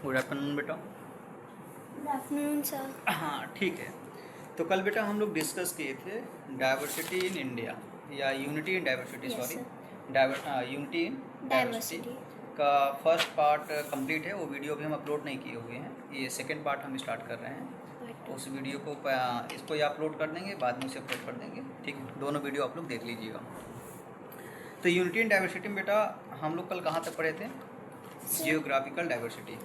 Good afternoon बेटा। Good afternoon sir. हाँ ठीक है। तो कल बेटा हम लोग डिस्कस किए थे डाइवर्सिटी इन इंडिया या unity in diversity, yes sorry sir. Unity in diversity diversity. का फर्स्ट पार्ट कंप्लीट है। वो वीडियो अभी हम अपलोड नहीं किए हुए हैं, ये सेकंड पार्ट हम स्टार्ट कर रहे हैं। उस वीडियो को इसको या अपलोड कर देंगे, बाद में उसे अपलोड कर देंगे, ठीक है। दोनों वीडियो आप लोग देख लीजिएगा। तो यूनिटी इन डाइवर्सिटी में बेटा हम लोग कल कहाँ तक पढ़े थे? Geographical diversity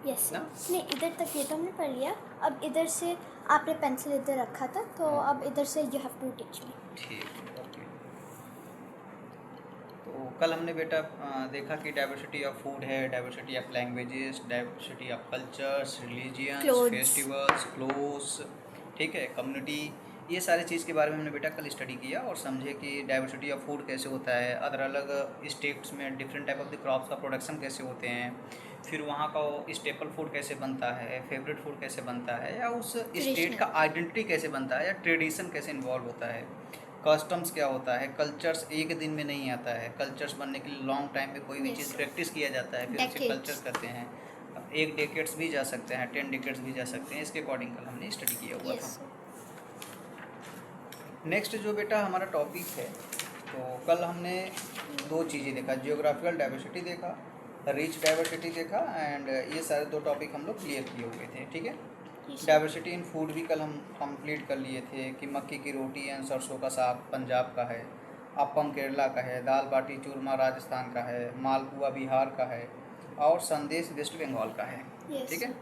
yes sir. ना। नहीं, इधर तक ये तो हमने पढ़ लिया। अब इधर से आपने पेंसिल इधर रखा था, तो अब इधर से you have to teach me. ठीक है, ओके। तो कल हमने बेटा देखा कि डाइवर्सिटी ऑफ फूड है, diversity of languages, diversity of cultures, religions, Clothes। Festivals, clothes, ठीक है, कम्युनिटी। ये सारे चीज़ के बारे में हमने बेटा कल स्टडी किया और समझे कि डाइवर्सिटी ऑफ फूड कैसे होता है, अदर अलग स्टेट्स में different type of the crops का प्रोडक्शन कैसे होते हैं, फिर वहाँ का स्टेपल फूड कैसे बनता है, फेवरेट फूड कैसे बनता है, या उस स्टेट का आइडेंटिटी कैसे बनता है, या ट्रेडिशन कैसे इन्वॉल्व होता है, कस्टम्स क्या होता है। कल्चर्स एक दिन में नहीं आता है, कल्चर्स बनने के लिए लॉन्ग टाइम में कोई भी Yes, चीज़ sir. प्रैक्टिस किया जाता है, फिर उसे Decades. कल्चर करते हैं। एक डेकेड्स भी जा सकते हैं, 10 डेकेड्स भी जा सकते हैं, इसके अकॉर्डिंग कल हमने स्टडी किया हुआ यस था। सर। नेक्स्ट जो बेटा हमारा टॉपिक है, तो कल हमने दो चीज़ें देखा, जियोग्राफिकल डाइवर्सिटी देखा, रिच डाइवर्सिटी देखा, एंड ये सारे दो टॉपिक हम लोग क्लियर किए हुए थे, ठीक है। डाइवर्सिटी इन फूड भी कल हम कंप्लीट कर लिए थे कि मक्की की रोटी एंड सरसों का साग पंजाब का है, अप्पम केरला का है, दाल बाटी चूरमा राजस्थान का है, मालपुआ बिहार का है, और संदेश वेस्ट बंगाल का है, Yes, ठीक है। sir.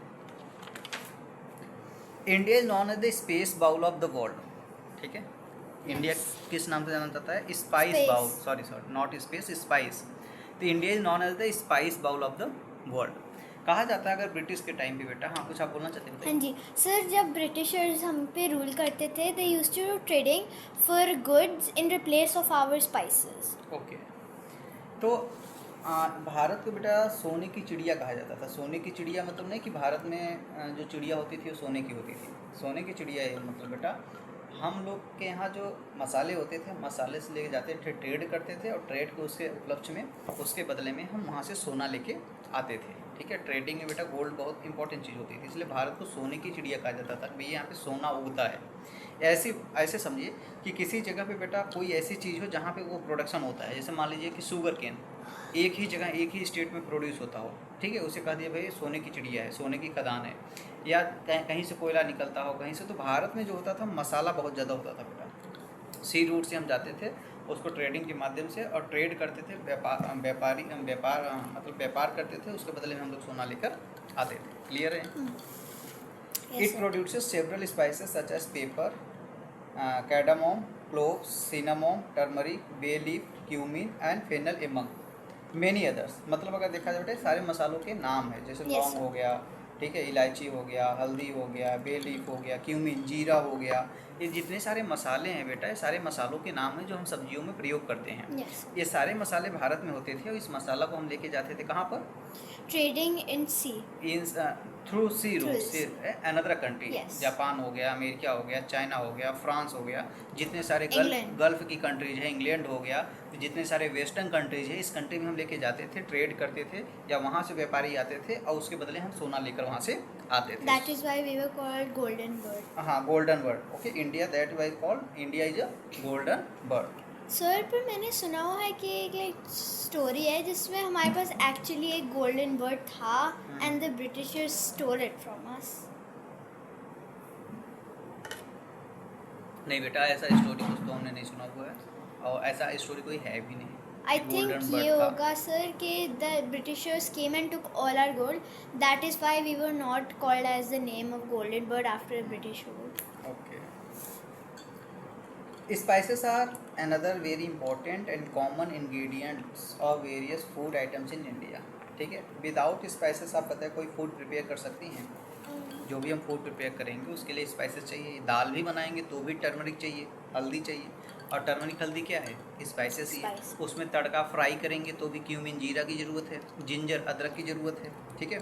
India is known as the space bowl of the world, ठीक है। इंडिया किस नाम से जाना जाता है? Spice Space. Bowl, sorry not space, spice. तो India is known as the spice bowl of the world कहा जाता है अगर ब्रिटिश के टाइम पे बेटा। हाँ, कुछ आप बोलना चाहते हैं? हाँ जी सर, जब ब्रिटिशर्स हम पे रूल करते थे, they used to trading for goods in replace of our spices. Okay. तो भारत को बेटा सोने की चिड़िया कहा जाता था। सोने की चिड़िया मतलब नहीं कि भारत में जो चिड़िया होती थी वो सोने की होती थी। सोने की चिड़िया ये मतलब बेटा हम लोग के यहाँ जो मसाले होते थे, मसाले से लेके जाते थे, ट्रेड करते थे, और ट्रेड के उसके उपलक्ष्य में, उसके बदले में हम वहाँ से सोना लेके आते थे, ठीक है। ट्रेडिंग में बेटा गोल्ड बहुत इंपॉर्टेंट चीज़ होती थी, इसलिए भारत को सोने की चिड़िया कहा जाता था। भैया यहाँ पे सोना उगता है। ऐसे समझिए कि किसी जगह पे बेटा कोई ऐसी चीज़ हो जहाँ पे वो प्रोडक्शन होता है। जैसे मान लीजिए कि शुगर केन एक ही जगह एक ही स्टेट में प्रोड्यूस होता हो, ठीक है, उसे कह दिया भाई सोने की चिड़िया है, सोने की खदान है। या कहीं से कोयला निकलता हो कहीं से। तो भारत में जो होता था मसाला बहुत ज़्यादा होता था बेटा। सी रूट से हम जाते थे उसको ट्रेडिंग के माध्यम से, और ट्रेड करते थे, व्यापार करते थे, उसके बदले में हम लोग सोना लेकर आते थे। क्लियर है? It produces several spices such as pepper, cardamom, cloves, cinnamon, turmeric, bay leaf, cumin and fennel among many others. मतलब अगर देखा जाए बेटा सारे मसालों के नाम है, जैसे लौंग हो गया, ठीक है, इलायची हो गया, हल्दी हो गया, बे लीफ हो गया, क्यूमिन, जीरा हो गया। ये जितने सारे मसाले हैं बेटा, ये सारे मसालों के नाम हैं जो हम सब्जियों में प्रयोग करते हैं। Yes. ये सारे मसाले भारत में होते थे, और इस मसाला को हम लेके जाते थे कहाँ पर? Trading in sea. In through sea route से अनदर कंट्री। Yes. जापान हो गया, अमेरिका हो गया, चाइना हो गया, फ्रांस हो गया, जितने सारे England. गल्फ की कंट्रीज है, इंग्लैंड हो गया, जितने सारे वेस्टर्न कंट्रीज है, इस कंट्री में हम लेके जाते थे, ट्रेड करते थे, या वहाँ से व्यापारी आते थे और उसके बदले हम सोना लेकर वहाँ से आते थे। That is why we were called golden bird. हाँ, golden bird. Okay, India that why called India is a golden bird. Sir, पर मैंने सुना हुआ है कि एक स्टोरी है जिसमें हमारे पास एक्चुअली एक गोल्डन बर्ड था and the Britishers store it from us. नहीं बेटा, ऐसा स्टोरी कुछ तो हमने नहीं सुना हुआ है, और ऐसा स्टोरी कोई है भी नहीं। आई थिंक Golden ये bird था। होगा सर कि the Britishers came and took all our gold, that is why we were not called as the name of golden bird after British rule. Okay. Spices are another very important and common ingredients of various food items in India. ठीक है। Without spices आप पता है कोई food prepare कर सकती हैं? जो भी हम फूड प्रिपेयर करेंगे उसके लिए स्पाइसेस चाहिए। दाल भी बनाएंगे तो भी टर्मरिक चाहिए, हल्दी चाहिए, और टर्मरिक हल्दी क्या है? स्पाइसेस ही है। Spice. उसमें तड़का फ्राई करेंगे तो भी क्यूमिन जीरा की ज़रूरत है, जिंजर अदरक की ज़रूरत है, ठीक है।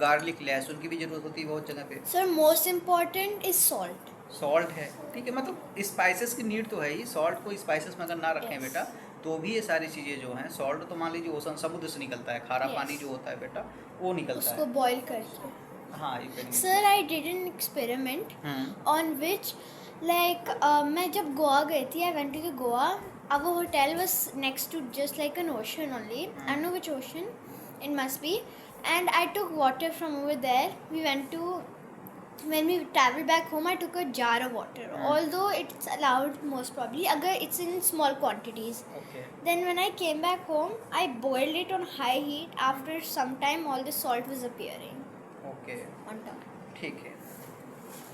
गार्लिक लहसुन की भी ज़रूरत होती है बहुत जगह पे। Sir, most important is salt. Salt है, ठीक है। मतलब स्पाइसेस की नीड तो है ही। सॉल्ट को स्पाइसेस में अगर ना रखें Yes. बेटा तो भी ये सारी चीज़ें जो हैं, सॉल्ट तो मान लीजिए ओशन समुद्र से निकलता है, खारा Yes. पानी जो होता है बेटा वो निकलता उसको है। बॉईल करके। हाँ ये करिए। Sir I did an experiment on which like मैं जब गोवा गई थी, I went to the Goa, our hotel was next to just like an ocean only. I don't know which ocean it must be, and I took water from over there. When we traveled back home, I took a jar of water, although it's allowed most probably agar it's in small quantities. Okay Then when I came back home, I boiled it on high heat. After some time, all the salt was appearing okay on top. ठीक है।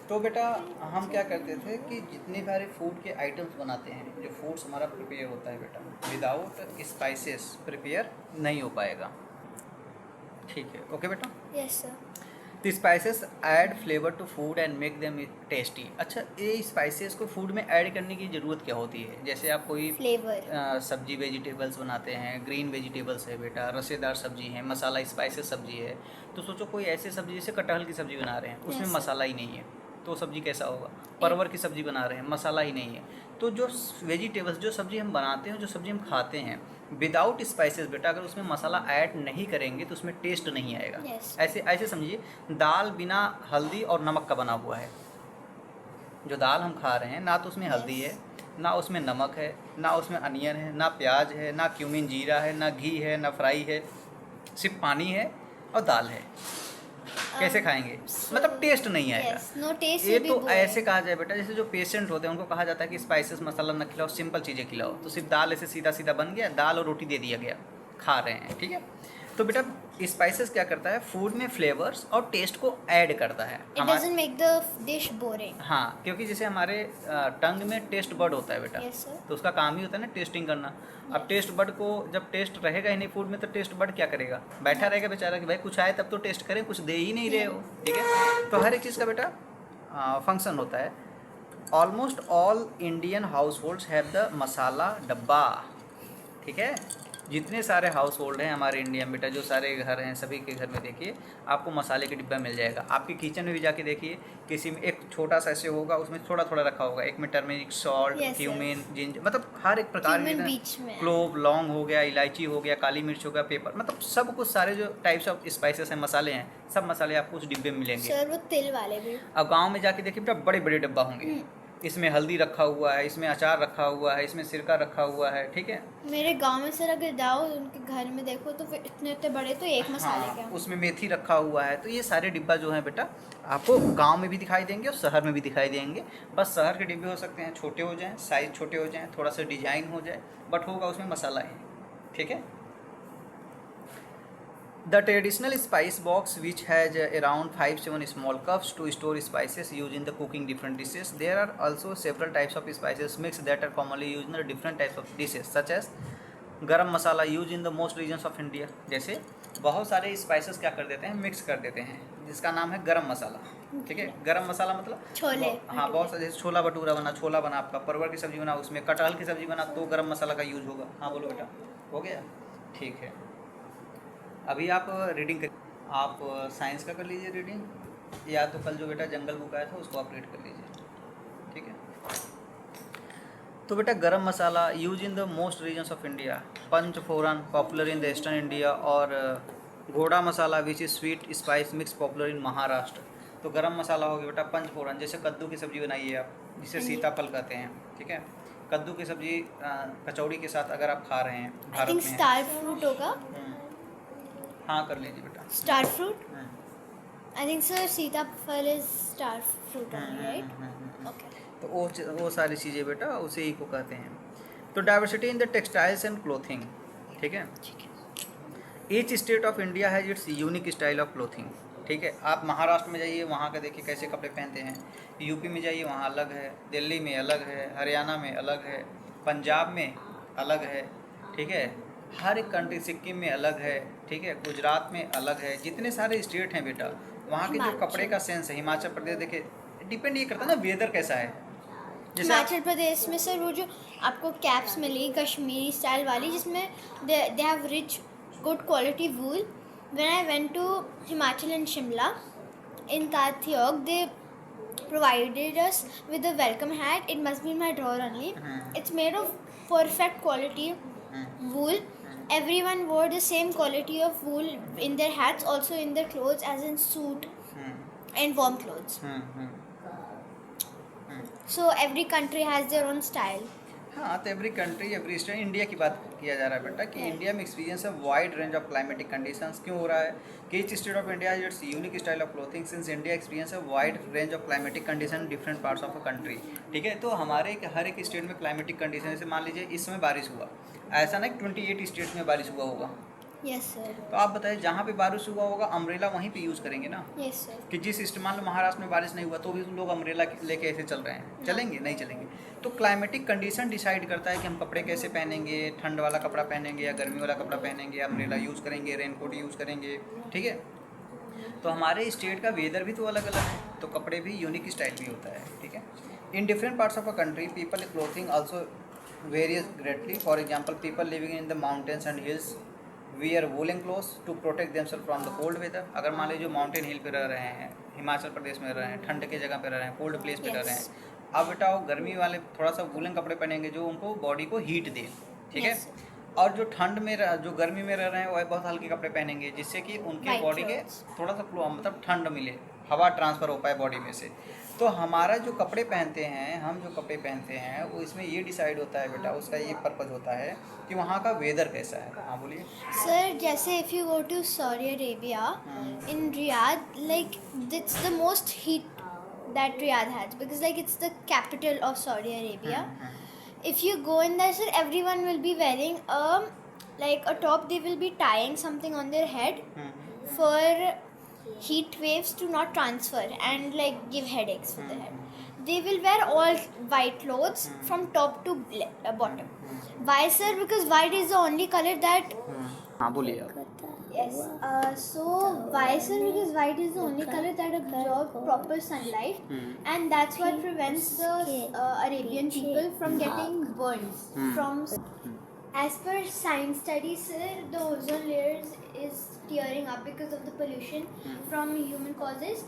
तो बेटा हम क्या करते थे कि जितने सारे फूड के आइटम्स बनाते हैं, जो फूड्स हमारा प्रिपेयर होता है बेटा, विदाउट स्पाइसेस प्रिपेयर नहीं हो पाएगा। ठीक है, ओके बेटा। Yes, sir. तो spices add flavour to food and make them tasty. अच्छा, ये स्पाइसेस को फूड में ऐड करने की ज़रूरत क्या होती है? जैसे आप कोई Flavor. सब्जी वेजिटेबल्स बनाते हैं, ग्रीन वेजिटेबल्स है बेटा, रसेदार सब्जी है, मसाला स्पाइसेस सब्जी है, तो सोचो कोई ऐसी सब्जी जैसे कटहल की सब्जी बना रहे हैं, उसमें Yes. मसाला ही नहीं है, तो सब्जी कैसा होगा? परवर की सब्जी बना रहे हैं, मसाला ही नहीं है। तो जो वेजिटेबल्स, जो सब्जी हम बनाते हैं, जो सब्जी हम खाते हैं, विदाउट स्पाइसेस बेटा अगर उसमें मसाला ऐड नहीं करेंगे तो उसमें टेस्ट नहीं आएगा। Yes. ऐसे ऐसे समझिए, दाल बिना हल्दी और नमक का बना हुआ है। जो दाल हम खा रहे हैं ना तो उसमें हल्दी है, ना उसमें नमक है, ना उसमें अनियन है, ना प्याज है, ना क्यूमिन जीरा है, ना घी है, ना फ्राई है, सिर्फ पानी है और दाल है। कैसे खाएंगे? मतलब टेस्ट नहीं आएगा। Yes, no taste ये will be तो boring. ऐसे कहा जाए बेटा, जैसे जो पेशेंट होते हैं उनको कहा जाता है कि स्पाइसेस मसाला न खिलाओ, सिंपल चीज़ें खिलाओ, तो सिर्फ दाल ऐसे सीधा सीधा बन गया, दाल और रोटी दे दिया गया, खा रहे हैं। ठीक है, तो बेटा स्पाइसेस क्या करता है? फूड में फ्लेवर्स और टेस्ट को ऐड करता है। It doesn't make the dish boring. हाँ, क्योंकि जैसे हमारे टंग में टेस्ट बड होता है बेटा, Yes, sir. तो उसका काम ही होता है ना टेस्टिंग करना। अब टेस्ट बड को, जब टेस्ट रहेगा ही नहीं फूड में, तो टेस्ट बड क्या करेगा? बैठा रहेगा बेचारा कि भाई कुछ आए तब तो टेस्ट करें, कुछ दे ही नहीं रहे हो। ठीक है, तो हर एक चीज़ का बेटा फंक्शन होता है। Almost all Indian households have the masala dabba. ठीक है, जितने सारे हाउस होल्ड हैं हमारे इंडिया में बेटा, जो सारे घर हैं, सभी के घर में देखिए आपको मसाले का डिब्बा मिल जाएगा। आपके किचन में भी जाके देखिए, किसी में एक छोटा सा ऐसे होगा, उसमें थोड़ा थोड़ा रखा होगा, एक में turmeric, salt, Yes, cumin, ginger, मतलब हर एक प्रकार Cumin के, बीच में है। क्लोव, लौंग हो गया, इलायची हो गया, काली मिर्च हो गया, पेपर, मतलब सब कुछ सारे जो टाइप्स ऑफ स्पाइसेस हैं, मसाले हैं, सब मसाले आपको उस डिब्बे में मिलेंगे। Sir, वो तिल वाले भी। अब गाँव में जाके देखिए बेटा, बड़े बड़े डब्बा होंगे, इसमें हल्दी रखा हुआ है, इसमें अचार रखा हुआ है, इसमें सिरका रखा हुआ है। ठीक है, मेरे गांव में सर अगर जाओ उनके घर में देखो तो फिर इतने इतने बड़े तो एक मसाले के हाँ, हैं। उसमें मेथी रखा हुआ है। तो ये सारे डिब्बा जो है बेटा आपको गांव में भी दिखाई देंगे और शहर में भी दिखाई देंगे। बस शहर के डिब्बे हो सकते हैं छोटे हो जाएं, साइज छोटे हो जाएं, थोड़ा सा डिजाइन हो जाए, बट होगा उसमें मसाला ही। ठीक है, the traditional spice box which has around 5-7 small cups to store spices used in the cooking different dishes. There are also several types of spices mixed that are commonly used in the different types of dishes such as garam masala use in the most regions of India. जैसे बहुत सारे spices क्या कर देते हैं, mix कर देते हैं, जिसका नाम है गरम मसाला। ठीक है, गरम मसाला मतलब छोले हाँ, बहुत सारे, जैसे छोला भटूरा बना, छोला बना आपका, परवर की सब्जी बना, उसमें कटहल की सब्जी बना, तो गरम मसाला का यूज होगा। हाँ बोलो बेटा, हो गया? ठीक है, अभी आप रीडिंग कर, आप साइंस का कर लीजिए रीडिंग, या तो कल जो बेटा जंगल बुक आया था उसको आप रीड कर लीजिए। ठीक है, तो बेटा garam masala use in the most regions of India, panchphoran popular in the eastern India, और goda masala which is sweet spice mix popular in Maharashtra. तो गरम मसाला हो गया बेटा पंचफोरन, जैसे कद्दू की सब्ज़ी बनाइए आप, जिसे सीताफल कहते हैं। ठीक है, कद्दू की सब्ज़ी कचौड़ी के साथ अगर आप खा रहे हैं आई भारत थिंक में। स्टार फ्रूट होगा। हाँ कर लीजिए बेटा। Star fruit, I think sir sitaphal is star fruit only, right? Okay, तो वो सारी चीज़ें बेटा उसे ही को कहते हैं। तो diversity in the textiles and clothing. ठीक है, each state of India has its unique style of clothing. ठीक है, आप महाराष्ट्र में जाइए, वहाँ का देखिए कैसे कपड़े पहनते हैं, यूपी में जाइए वहाँ अलग है, दिल्ली में अलग है, हरियाणा में अलग है, पंजाब में अलग है। ठीक है, हर एक कंट्री, सिक्किम में अलग है। ठीक है, गुजरात में अलग है, जितने सारे स्टेट हैं बेटा वहाँ के जो कपड़े का सेंस है। हिमाचल प्रदेश देखिए, डिपेंड ये करता है ना वेदर कैसा है। जैसे हिमाचल प्रदेश में सर वो जो आपको कैप्स मिली कश्मीरी स्टाइल वाली, जिसमें they have rich good quality wool. When I went to Himachal and Shimla in Theog, they provided us with a welcome hat. It must be in my drawer only. It's made of perfect quality wool. Everyone wore the same quality of wool in their hats, also in their clothes, as in suit and warm clothes. So every country has their own style. हाँ, तो every country every state, India की बात किया जा रहा है बेटा कि इंडिया में एक्सपीरियंस है wide range of climatic conditions. क्यों हो रहा है कि each state of India has its unique style of clothing since India experience है wide range of climatic condition different parts of a country. ठीक है, तो हमारे हर एक स्टेट में क्लाइमेटिक कंडीशन, जैसे मान लीजिए इस समय बारिश हुआ, ऐसा ना कि 28 स्टेट्स में बारिश हुआ होगा। Yes sir. तो आप बताइए जहाँ पे बारिश हुआ होगा अम्ब्रेला वहीं पे यूज़ करेंगे ना। Yes sir. कि जिस मान लो महाराष्ट्र में बारिश नहीं हुआ तो भी लोग अम्ब्रेला लेके ऐसे चल रहे हैं, चलेंगे नहीं चलेंगे। तो क्लाइमेटिक कंडीशन डिसाइड करता है कि हम कपड़े कैसे पहनेंगे, ठंड वाला कपड़ा पहनेंगे या गर्मी वाला कपड़ा पहनेंगे, अम्ब्रेला यूज़ करेंगे, रेनकोट यूज़ करेंगे। ठीक है, तो हमारे स्टेट का वेदर भी तो अलग अलग है, तो कपड़े भी यूनिक स्टाइल भी होता है। ठीक है, in different parts of a country people clothing also various greatly. For example people living in the mountains and hills wear woolen clothes to protect themselves from the cold weather। अगर मान लीजिए mountain हिल पे रह रहे हैं, हिमाचल प्रदेश में रह रहे हैं, ठंड के जगह पे रह रहे हैं, कोल्ड प्लेस पे रह रहे हैं, अब बेटा वो गर्मी वाले थोड़ा सा वूलन कपड़े पहनेंगे जो उनको बॉडी को हीट दे। ठीक है, और जो ठंड में जो गर्मी में रह रहे हैं वो बहुत हल्के कपड़े पहनेंगे जिससे कि उनके बॉडी के थोड़ा सा मतलब ठंड मिले, हवा ट्रांसफ़र हो पाए बॉडी में से। तो हमारा जो कपड़े पहनते हैं, हम जो कपड़े पहनते हैं वो इसमें ये डिसाइड होता है बेटा, उसका ये पर्पज़ होता है कि वहाँ का वेदर कैसा है। हाँ बोलिए सर। जैसे if you go to Saudi Arabia in Riyadh, like it's the most heat that Riyadh has because like it's the capital of Saudi Arabia. If you go in there, sir, everyone will be wearing a top. They will be tying something on their head for heat waves to not transfer and like give headaches for the head. They will wear all white clothes from top to bottom. Why, sir? Because white is the only color that. हाँ बोलिए आप। Yes. So why, sir? Because white is the only color that absorbs proper sunlight, and that's what prevents the Arabian people from getting burns from. As per science studies, sir, the ozone layers is tearing up because of the pollution from human causes,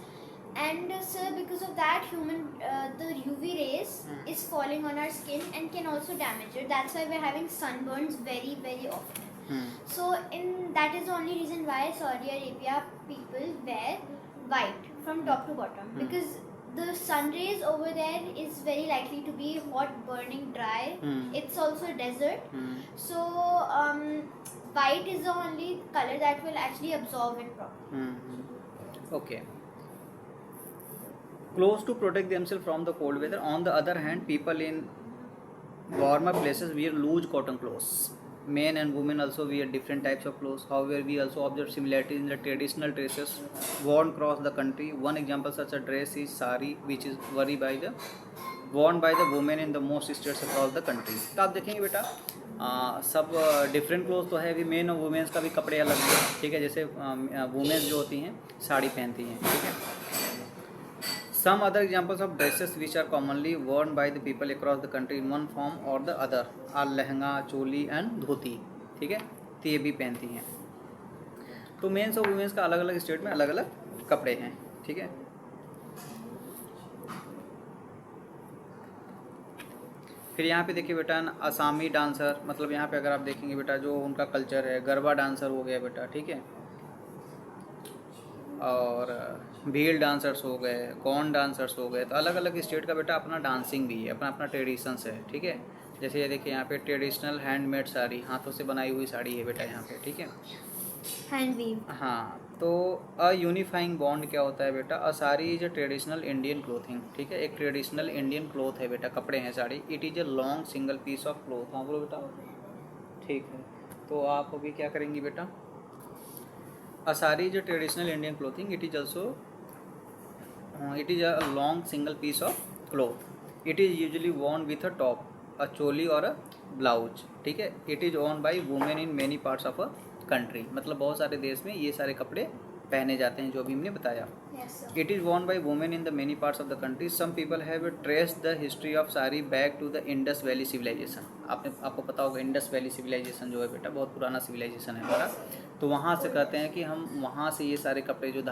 and sir, because of that, the UV rays is falling on our skin and can also damage it. That's why we're having sunburns very, very often. So that is the only reason why Saudi Arabia people wear white from top to bottom, because the sun rays over there is very likely to be hot, burning, dry. It's also a desert. So white is the only color that will actually absorb it properly. Okay. Clothes to protect themselves from the cold weather. On the other hand, people in warmer places wear loose cotton clothes. Men and women also wear different types of clothes. However, we also observe similarities in the traditional dresses worn across the country. One example such a dress is sari, which is worn by the women in the most states across the country. तो आप देखेंगे बेटा सब different cloth तो है, अभी main और women's का भी कपड़े अलग हैं। ठीक है, जैसे वुमेन्स जो होती हैं साड़ी पहनती हैं। ठीक है, some other examples of dresses which are commonly worn by the people across the country in one form or the other are lehenga, choli and dhoti. ठीक है, तो ये भी पहनती हैं। तो मेंस और वुमेन्स का अलग अलग स्टेट में अलग अलग कपड़े हैं। ठीक है, फिर यहाँ पे देखिए बेटा असामी डांसर, मतलब यहाँ पे अगर आप देखेंगे बेटा जो उनका कल्चर है, गरबा डांसर हो गया बेटा। ठीक है, और भील डांसर्स हो गए, कौन डांसर्स हो गए। तो अलग अलग स्टेट का बेटा अपना डांसिंग भी है, अपना अपना ट्रेडिशंस है। ठीक है, जैसे ये देखिए यहाँ पे ट्रेडिशनल हैंडमेड साड़ी, हाथों से बनाई हुई साड़ी है बेटा यहाँ पे। ठीक है, हैंडवीव। हाँ, तो अ यूनिफाइंग बॉन्ड क्या होता है बेटा, a sari is a traditional Indian clothing. ठीक है, एक ट्रेडिशनल इंडियन क्लोथ है बेटा, कपड़े हैं sari. It is a long single piece of cloth. हाँ बोलो बेटा। ठीक है, तो आप अभी क्या करेंगी बेटा, a sari is a traditional Indian clothing. It is a long single piece of cloth. It is usually worn with a top, a choli or a blouse. ठीक है, it is worn by women in many parts of a country. मतलब बहुत सारे देश में ये सारे कपड़े पहने जाते हैं जो अभी हमने बताया। Yes, sir. It is worn by women in the many parts of the country. Some people have traced the history of sari back to the Indus Valley civilization. आपको पता होगा इंडस वैली सिविलाइजेशन जो है बेटा बहुत पुराना civilisation है हमारा। तो वहाँ से कहते हैं कि हम वहाँ से ये सारे कपड़े जो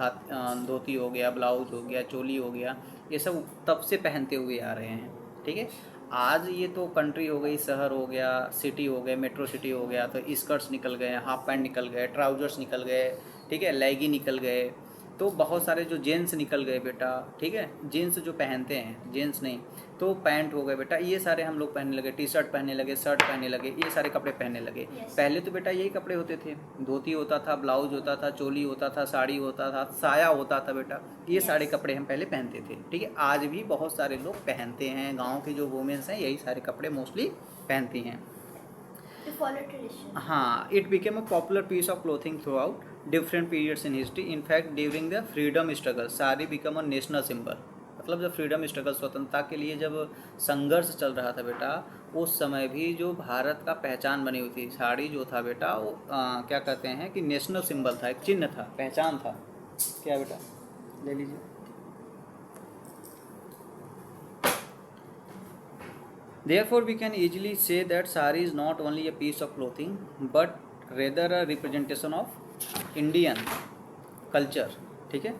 धोती हो गया, ब्लाउज हो गया, चोली हो गया, ये सब तब से पहनते हुए आ रहे हैं। ठीक है, आज ये तो कंट्री हो गई, शहर हो गया, सिटी हो गए, मेट्रो सिटी हो गया, तो स्कर्ट्स निकल गए, हाफ पैंट निकल गए, ट्राउजर्स निकल गए, ठीक है, लेगी निकल गए, तो बहुत सारे जो जेंट्स निकल गए बेटा, ठीक है, जीन्स जो पहनते हैं, जेंट्स नहीं, तो पैंट हो गए बेटा, ये सारे हम लोग पहनने लगे, टी शर्ट पहनने लगे, शर्ट पहनने लगे, ये सारे कपड़े पहनने लगे। Yes. पहले तो बेटा यही कपड़े होते थे, धोती होता था, ब्लाउज होता था, चोली होता था, साड़ी होता था, साया होता था बेटा, ये Yes. सारे कपड़े हम पहले पहनते थे, ठीक है। आज भी बहुत सारे लोग पहनते हैं, गाँव के जो वुमेन्स हैं यही सारे कपड़े मोस्टली पहनती हैं। To follow tradition. हाँ, it became a popular piece of clothing through different periods in history. In fact during the freedom struggle sari become a national symbol. मतलब जब फ्रीडम स्ट्रगल, स्वतंत्रता के लिए जब संघर्ष चल रहा था बेटा, उस समय भी जो भारत का पहचान बनी हुई थी, साड़ी जो था बेटा वो क्या कहते हैं कि नेशनल सिंबल था, एक चिन्ह था, पहचान था। क्या बेटा, ले लीजिए। Therefore, we can easily say that sari is not only a piece of clothing, but rather a representation of Indian culture. ठीक है,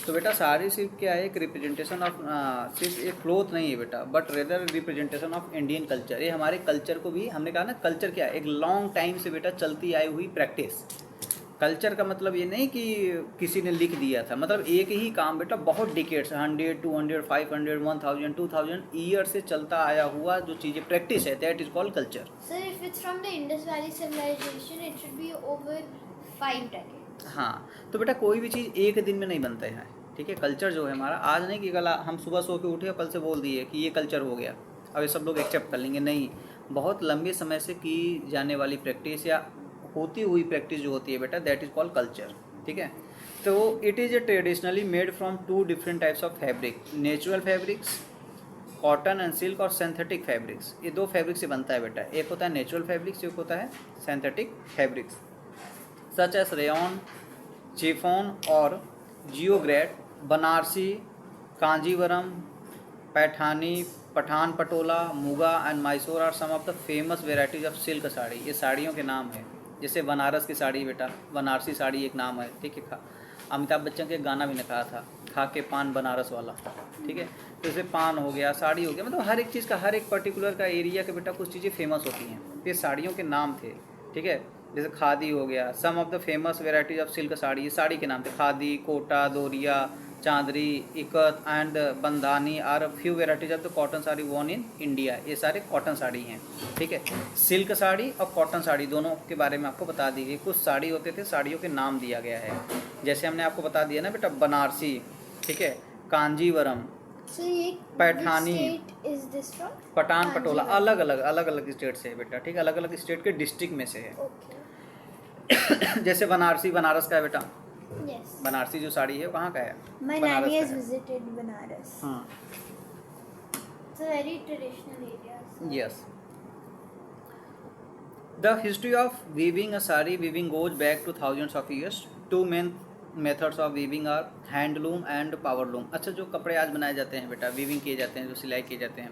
तो बेटा साड़ी सिर्फ क्या है, एक रिप्रेजेंटेशन ऑफ, सिर्फ एक क्लोथ नहीं है बेटा, but rather representation of Indian culture. ये हमारे कल्चर को भी, हमने कहा ना कल्चर क्या है, एक लॉन्ग टाइम से बेटा चलती आई हुई प्रैक्टिस। कल्चर का मतलब ये नहीं कि किसी ने लिख दिया था, मतलब एक ही काम बेटा बहुत डिकेड्स, 100, 200, 500, 1000, 2000 ईयर से चलता आया हुआ जो चीज़ें प्रैक्टिस है, that is called culture. Sir, if it's from the Indus Valley civilization, it should be over 5 decades. हाँ, तो बेटा कोई भी चीज़ एक दिन में नहीं बनता है, ठीक है। कल्चर जो है हमारा, आज नहीं कि कल हम सुबह सो के उठे और कल से बोल दिए कि ये कल्चर हो गया, अब ये सब लोग एक्सेप्ट कर लेंगे, नहीं। बहुत लंबे समय से की जाने वाली प्रैक्टिस या होती हुई प्रैक्टिस जो होती है बेटा, दैट इज कॉल्ड कल्चर, ठीक है। तो it is traditionally made from 2 different types of fabric, natural fabrics, cotton and silk, और सिंथेटिक फैब्रिक्स। ये 2 फैब्रिक से बनता है बेटा, एक होता है नेचुरल फैब्रिक्स, एक होता है synthetic fabrics, such as rayon, chiffon और georgette, Banarasi, Kanjeevaram, Paithani, Patan Patola, Muga and Mysore are some of the famous varieties of silk sari. ये साड़ियों के नाम है, जैसे बनारस की साड़ी बेटा, बनारसी साड़ी एक नाम है, ठीक है। अमिताभ बच्चन के गाना भी ने कहा था, खा के पान बनारस वाला, ठीक है। तो जैसे पान हो गया, साड़ी हो गया, मतलब हर एक चीज़ का, हर एक पर्टिकुलर का एरिया के बेटा कुछ चीज़ें फेमस होती हैं, ये साड़ियों के नाम थे, ठीक है। जैसे खादी हो गया, some of the famous varieties of silk sari, ये साड़ी के नाम थे, khadi, Kota, Doria, Chanderi, ikat and bandhani are few varieties of the cotton sari woven in India. ये सारे कॉटन साड़ी हैं, ठीक है। सिल्क साड़ी और कॉटन साड़ी दोनों के बारे में आपको बता दी गई। कुछ साड़ी होते थे, साड़ियों के नाम दिया गया है, जैसे हमने आपको बता दिया ना बेटा, बनारसी, ठीक है, कांजीवरम, So, ये Paithani, state is this from? Pathan Patola, Kanjeevaram. अलग अलग स्टेट से है बेटा, ठीक है, अलग अलग स्टेट के डिस्ट्रिक्ट में से है। Okay. जैसे बनारसी बनारस का है बेटा, Yes. बनारसी जो साड़ी है वो कहाँ का है, My बनारस nanny का has है। visited Banaras. हाँ, It's a very traditional area. So. yes. The history of weaving a sari, weaving goes back to thousands of years. Two main methods of weaving are handloom and powerloom. अच्छा, जो कपड़े आज बनाए जाते हैं बेटा, weaving किए जाते हैं, जो सिलाई किए जाते हैं,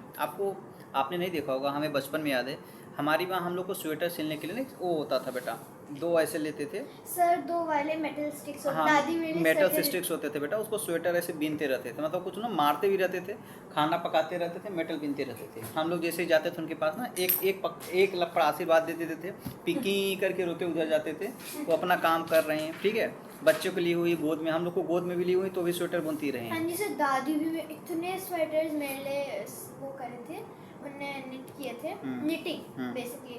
आपने नहीं देखा होगा, हमें बचपन में याद है, हमारी माँ हम लोग को स्वेटर सिलने के लिए नहीं वो होता था बेटा, 2 ऐसे लेते थे, सर 2 वाले मेटल स्टिक्स होते, हाँ, दादी मेरी मेटल sweater- स्टिक्स होते थे बेटा, उसको स्वेटर ऐसे बीनते रहते थे, मतलब कुछ ना मारते भी रहते थे, खाना पकाते रहते थे, मेटल बीनते रहते थे। हम लोग जैसे ही जाते थे उनके पास ना, एक लपड़ा आशीर्वाद दे देते थे, पिकी करके रोते उधर जाते थे, वो अपना काम कर रहे हैं, ठीक है। बच्चों को ली हुई गोद में, हम लोग को गोद में भी ली हुई, तो भी स्वेटर बुनती रहे हाँ हैं। जी सर, दादी भी इतने स्वेटर्स मेरे लिए वो करे थे, उन्होंने निट किए थे, निटिंग बेसिकली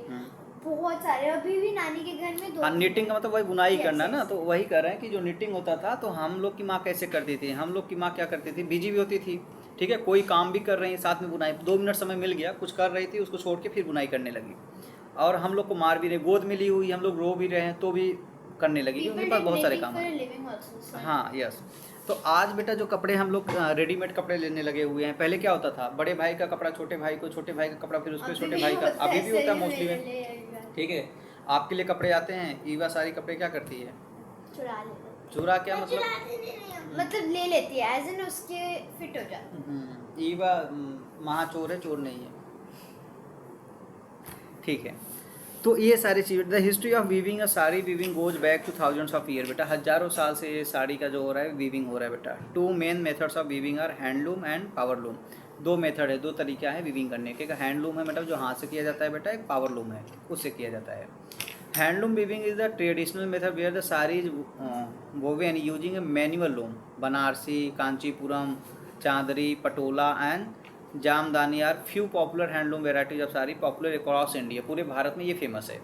बहुत सारे, अभी भी नानी के घर में 2। हाँ, निटिंग का मतलब वही बुनाई Yes, करना ना, yes. तो वही कर रहे हैं कि जो निटिंग होता था, तो हम लोग की माँ कैसे करती थी, हम लोग की माँ क्या करती थी, बिजी भी होती थी, ठीक है, कोई काम भी कर रही है साथ में बुनाई, 2 मिनट समय मिल गया, कुछ कर रही थी, उसको छोड़ के फिर बुनाई करने लगी, और हम लोग को मार भी रहे, गोद में ली हुई, हम लोग रो भी रहे हैं तो भी करने लगी, क्योंकि उनके पास बहुत सारे काम हैं। हाँ, यस। तो आज बेटा जो कपड़े हम लोग रेडीमेड कपड़े लेने लगे हुए हैं, पहले क्या होता था, बड़े भाई का कपड़ा छोटे भाई को, छोटे भाई का कपड़ा फिर उसके छोटे भाई का, अभी भी होता है मोस्टली में, ठीक है। आपके लिए कपड़े आते हैं, ईवा सारी कपड़े क्या करती है, चुरा ले, चुरा क्या मतलब, मतलब ले लेती है, एज इन उसके फिट हो जाता। ईवा महाचोर है, चोर नहीं है, ठीक है। तो ये सारी चीज़ें, the history of weaving a sari, weaving goes back two thousands of year बेटा, हजारों साल से ये साड़ी का जो हो रहा है वीविंग हो रहा है बेटा। 2 main methods of weaving are handloom and powerloom. दो मेथड है, दो तरीका है वीविंग करने के। एक हैंडलूम है मतलब जो हाथ से किया जाता है बेटा, एक पावर लूम है उससे किया जाता है। Handloom weaving is the traditional method where the sari is woven using a manual loom. Banarasi, Kanchipuram, Chanderi, Patola and Jamdani are few popular handloom varieties of sari popular across India. पूरे भारत में ये फेमस है।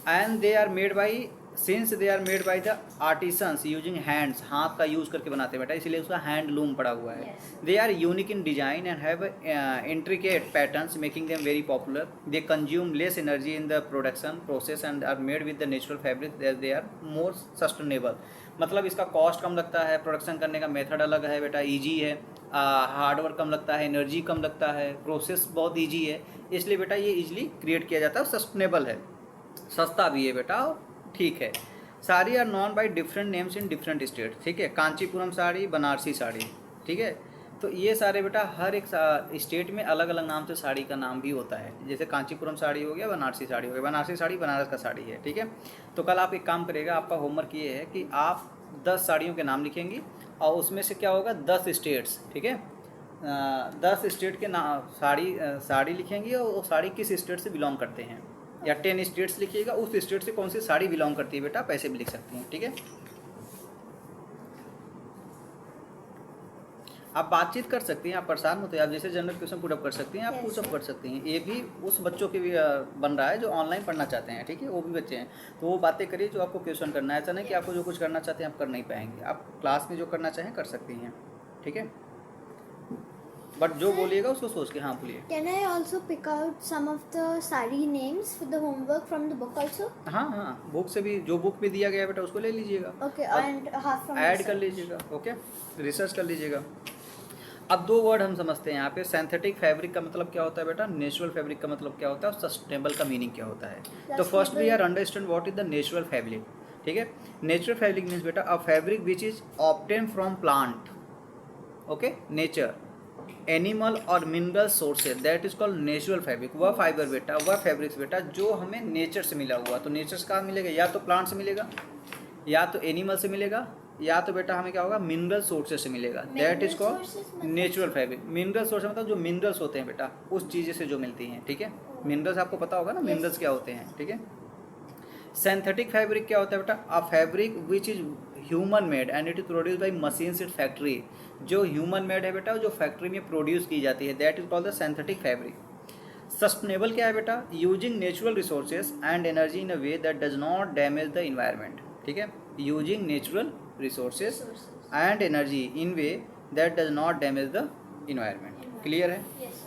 And they are made by since they are made by the artisans using hands, हाथ का use करके बनाते हैं बेटा, इसलिए उसका हैंडलूम पड़ा हुआ है। They are unique in design and have intricate patterns making them very popular. They consume less energy in the production process and are made with the natural fabric, they are more sustainable. मतलब इसका cost कम लगता है, production करने का method अलग है बेटा, easy है, हार्डवर्क कम लगता है, एनर्जी कम लगता है, प्रोसेस बहुत ईजी है, इसलिए बेटा ये ईजिली क्रिएट किया जाता है और सस्टेनेबल है, सस्ता भी है बेटा, ठीक है। Sari are known by different names in different state, ठीक है। कांचीपुरम साड़ी, बनारसी साड़ी, ठीक है। तो ये सारे बेटा हर एक स्टेट में अलग अलग नाम से साड़ी का नाम भी होता है। जैसे कांचीपुरम साड़ी हो गया, बनारसी साड़ी हो गया। बनारसी साड़ी बनारस का साड़ी है, ठीक है। तो कल आप एक काम करेगा, आपका होमवर्क ये है कि आप 10 साड़ियों के नाम लिखेंगी और उसमें से क्या होगा 10 स्टेट्स, ठीक है। 10 स्टेट के नाम साड़ी लिखेंगी और वो साड़ी किस स्टेट से बिलोंग करते हैं, या 10 स्टेट्स लिखिएगा, उस स्टेट से कौन सी साड़ी बिलोंग करती है बेटा, पैसे भी लिख सकती हैं, ठीक है। आप बातचीत कर सकती हैं, आप परेशान होते हैं, आप जैसे जनरल क्वेश्चन पुटअप कर सकती हैं, आप पुटअप कर सकती हैं। ये भी उस बच्चों के भी बन रहा है जो ऑनलाइन पढ़ना चाहते हैं, ठीक है, वो भी बच्चे हैं। तो वो बातें करिए जो आपको क्वेश्चन करना है। ऐसा नहीं कि आपको जो कुछ करना चाहते हैं आप कर नहीं पाएंगे, आप क्लास में जो करना चाहें कर सकती हैं, ठीक है। बट जो बोलिएगा उसको सोच के, हाँ बोलिए। Can I also pick out some of the sari names for the homework from the book also? हाँ, बुक से भी, जो बुक में दिया गया है बेटा उसको ले लीजिएगा। Okay, and half from add research. कर लीजिएगा, ओके, रिसर्च कर लीजिएगा। अब 2 वर्ड हम समझते हैं यहाँ पे। सिंथेटिक फैब्रिक का मतलब क्या होता है बेटा, नेचुरल फैब्रिक का मतलब क्या होता है, और सस्टेनेबल का मीनिंग क्या होता है। तो first we are understand what is the natural fabric, ठीक है। नेचुरल फैब्रिक मीन्स बेटा a fabric which is obtain from plant, okay, nature, animal और mineral sources, that is called natural fabric. वह फाइबर बेटा, वह फैब्रिक्स बेटा जो हमें नेचर से मिला हुआ। तो नेचर से कहाँ मिलेगा, या तो प्लांट से मिलेगा, या तो एनिमल से मिलेगा, या तो बेटा हमें क्या होगा मिनरल सोर्सेज से मिलेगा, that is called natural fabric. Mineral source मतलब जो मिनरल्स होते हैं बेटा उस चीज़ से जो मिलती हैं, ठीक है। मिनरल्स आपको पता होगा ना, मिनरल्स क्या होते हैं, ठीक है। सिंथेटिक फैब्रिक क्या होता है बेटा, a fabric which is human made and it is produce by machines in factory. जो ह्यूमन मेड है बेटा जो फैक्ट्री में प्रोड्यूस की जाती है, that is called the synthetic fabric. Sustainable क्या है बेटा, using natural resources and energy in a way that does not damage the environment, ठीक है। Using natural resources and energy in way that does not damage the environment. Clear है। Yes, sir.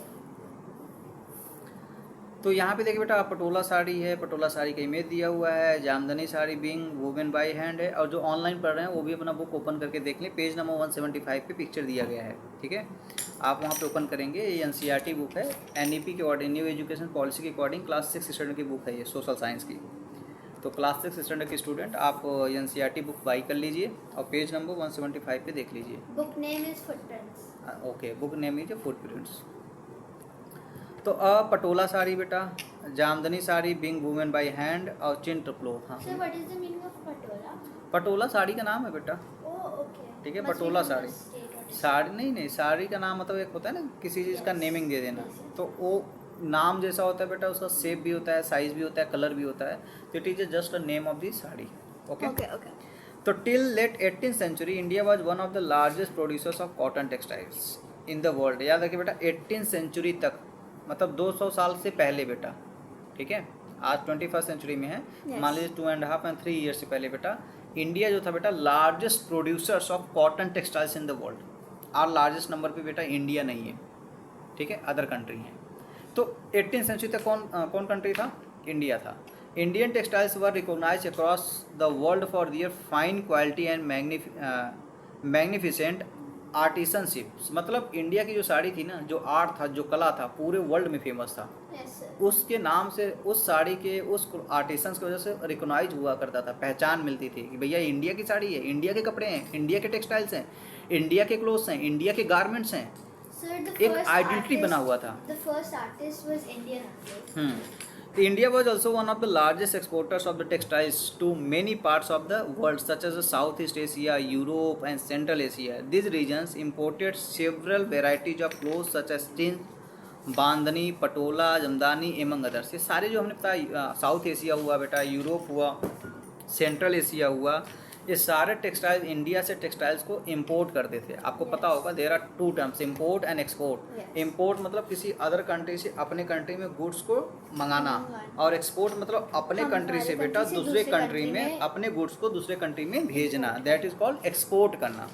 तो यहाँ पे देखिए बेटा पटोला साड़ी है, पटोला साड़ी का इमेज दिया हुआ है। Jamdani sari being woven by hand है। और जो ऑनलाइन पढ़ रहे हैं वो भी अपना बुक ओपन करके देख लें, पेज नंबर 175 पे पिक्चर दिया गया है, ठीक है। आप वहाँ पे ओपन करेंगे, ये NCERT बुक है, NEP के अकॉर्डिंग, न्यू एजुकेशन पॉलिसी के अकॉर्डिंग क्लास 6 स्टैंडर्ड की बुक है ये, सोशल साइंस की। तो क्लास 6 स्टैंडर्ड के स्टूडेंट आप NCERT बुक बाई कर लीजिए और पेज नंबर 175 पे देख लीजिए। Book name is Footprints. Okay, book name is footprints. तो पटोला साड़ी बेटा, Jamdani sari being women by hand और चिंट क्लोथ। हाँ, So what is the meaning of patola? Patola sari का नाम है बेटा, Oh, okay. ठीक है। Must be Patola from sari, the state or sari नहीं, साड़ी का नाम मतलब एक होता है ना किसी चीज़ का नेमिंग दे देना, तो वो नाम जैसा होता है बेटा, उसका शेप भी होता है, साइज भी होता है, कलर भी होता है। तो it is just a name of the sari, okay. Okay. तो till late 18th century India was one of the largest producers of cotton textiles in the world. याद रखिए बेटा 18th सेंचुरी तक, मतलब 200 साल से पहले बेटा, ठीक है। आज 21st सेंचुरी में है, मान लीजिए 2.5 and 3 ईयर से पहले बेटा इंडिया जो था बेटा largest producers of cotton textiles in the world. और लार्जेस्ट नंबर पे बेटा इंडिया नहीं है, ठीक है, अदर कंट्री हैं। तो 18th सेंचुरी तक कौन कंट्री था, इंडिया था। Indian textiles were recognise across the world for their fine quality and magnificent artisanship. मतलब इंडिया की जो साड़ी थी ना, जो आर्ट था, जो कला था, पूरे वर्ल्ड में फेमस था। Yes, sir. उसके नाम से, उस साड़ी के, उस आर्टिसंस की वजह से रिकॉग्नाइज हुआ करता था, पहचान मिलती थी कि भैया इंडिया की साड़ी है, इंडिया के कपड़े हैं, इंडिया के टेक्सटाइल्स हैं, इंडिया के क्लोथ्स हैं, इंडिया के गारमेंट्स हैं। Sir, the एक first आइडेंटिटी बना हुआ था। The first artist was Indian artist. India was also one of the largest exporters of the textiles to many parts of the world, such as Southeast Asia, Europe, and Central Asia. These regions imported several varieties of clothes such as jeans, bandhani, Patola, jamdani among others. ये सारे जो हमने बताया, south Asia हुआ बेटा, Europe हुआ, central Asia हुआ, ये सारे टेक्सटाइल इंडिया से टेक्सटाइल्स को इंपोर्ट करते थे। आपको पता होगा there are two terms, import and export. Yes. Import मतलब किसी अदर कंट्री से अपने कंट्री में गुड्स को मंगाना, और एक्सपोर्ट मतलब अपने कंट्री से हमारे बेटा country से दूसरे दूसरे कंट्री country में में अपने गुड्स को दूसरे कंट्री में भेजना, दैट इज कॉल्ड एक्सपोर्ट करना।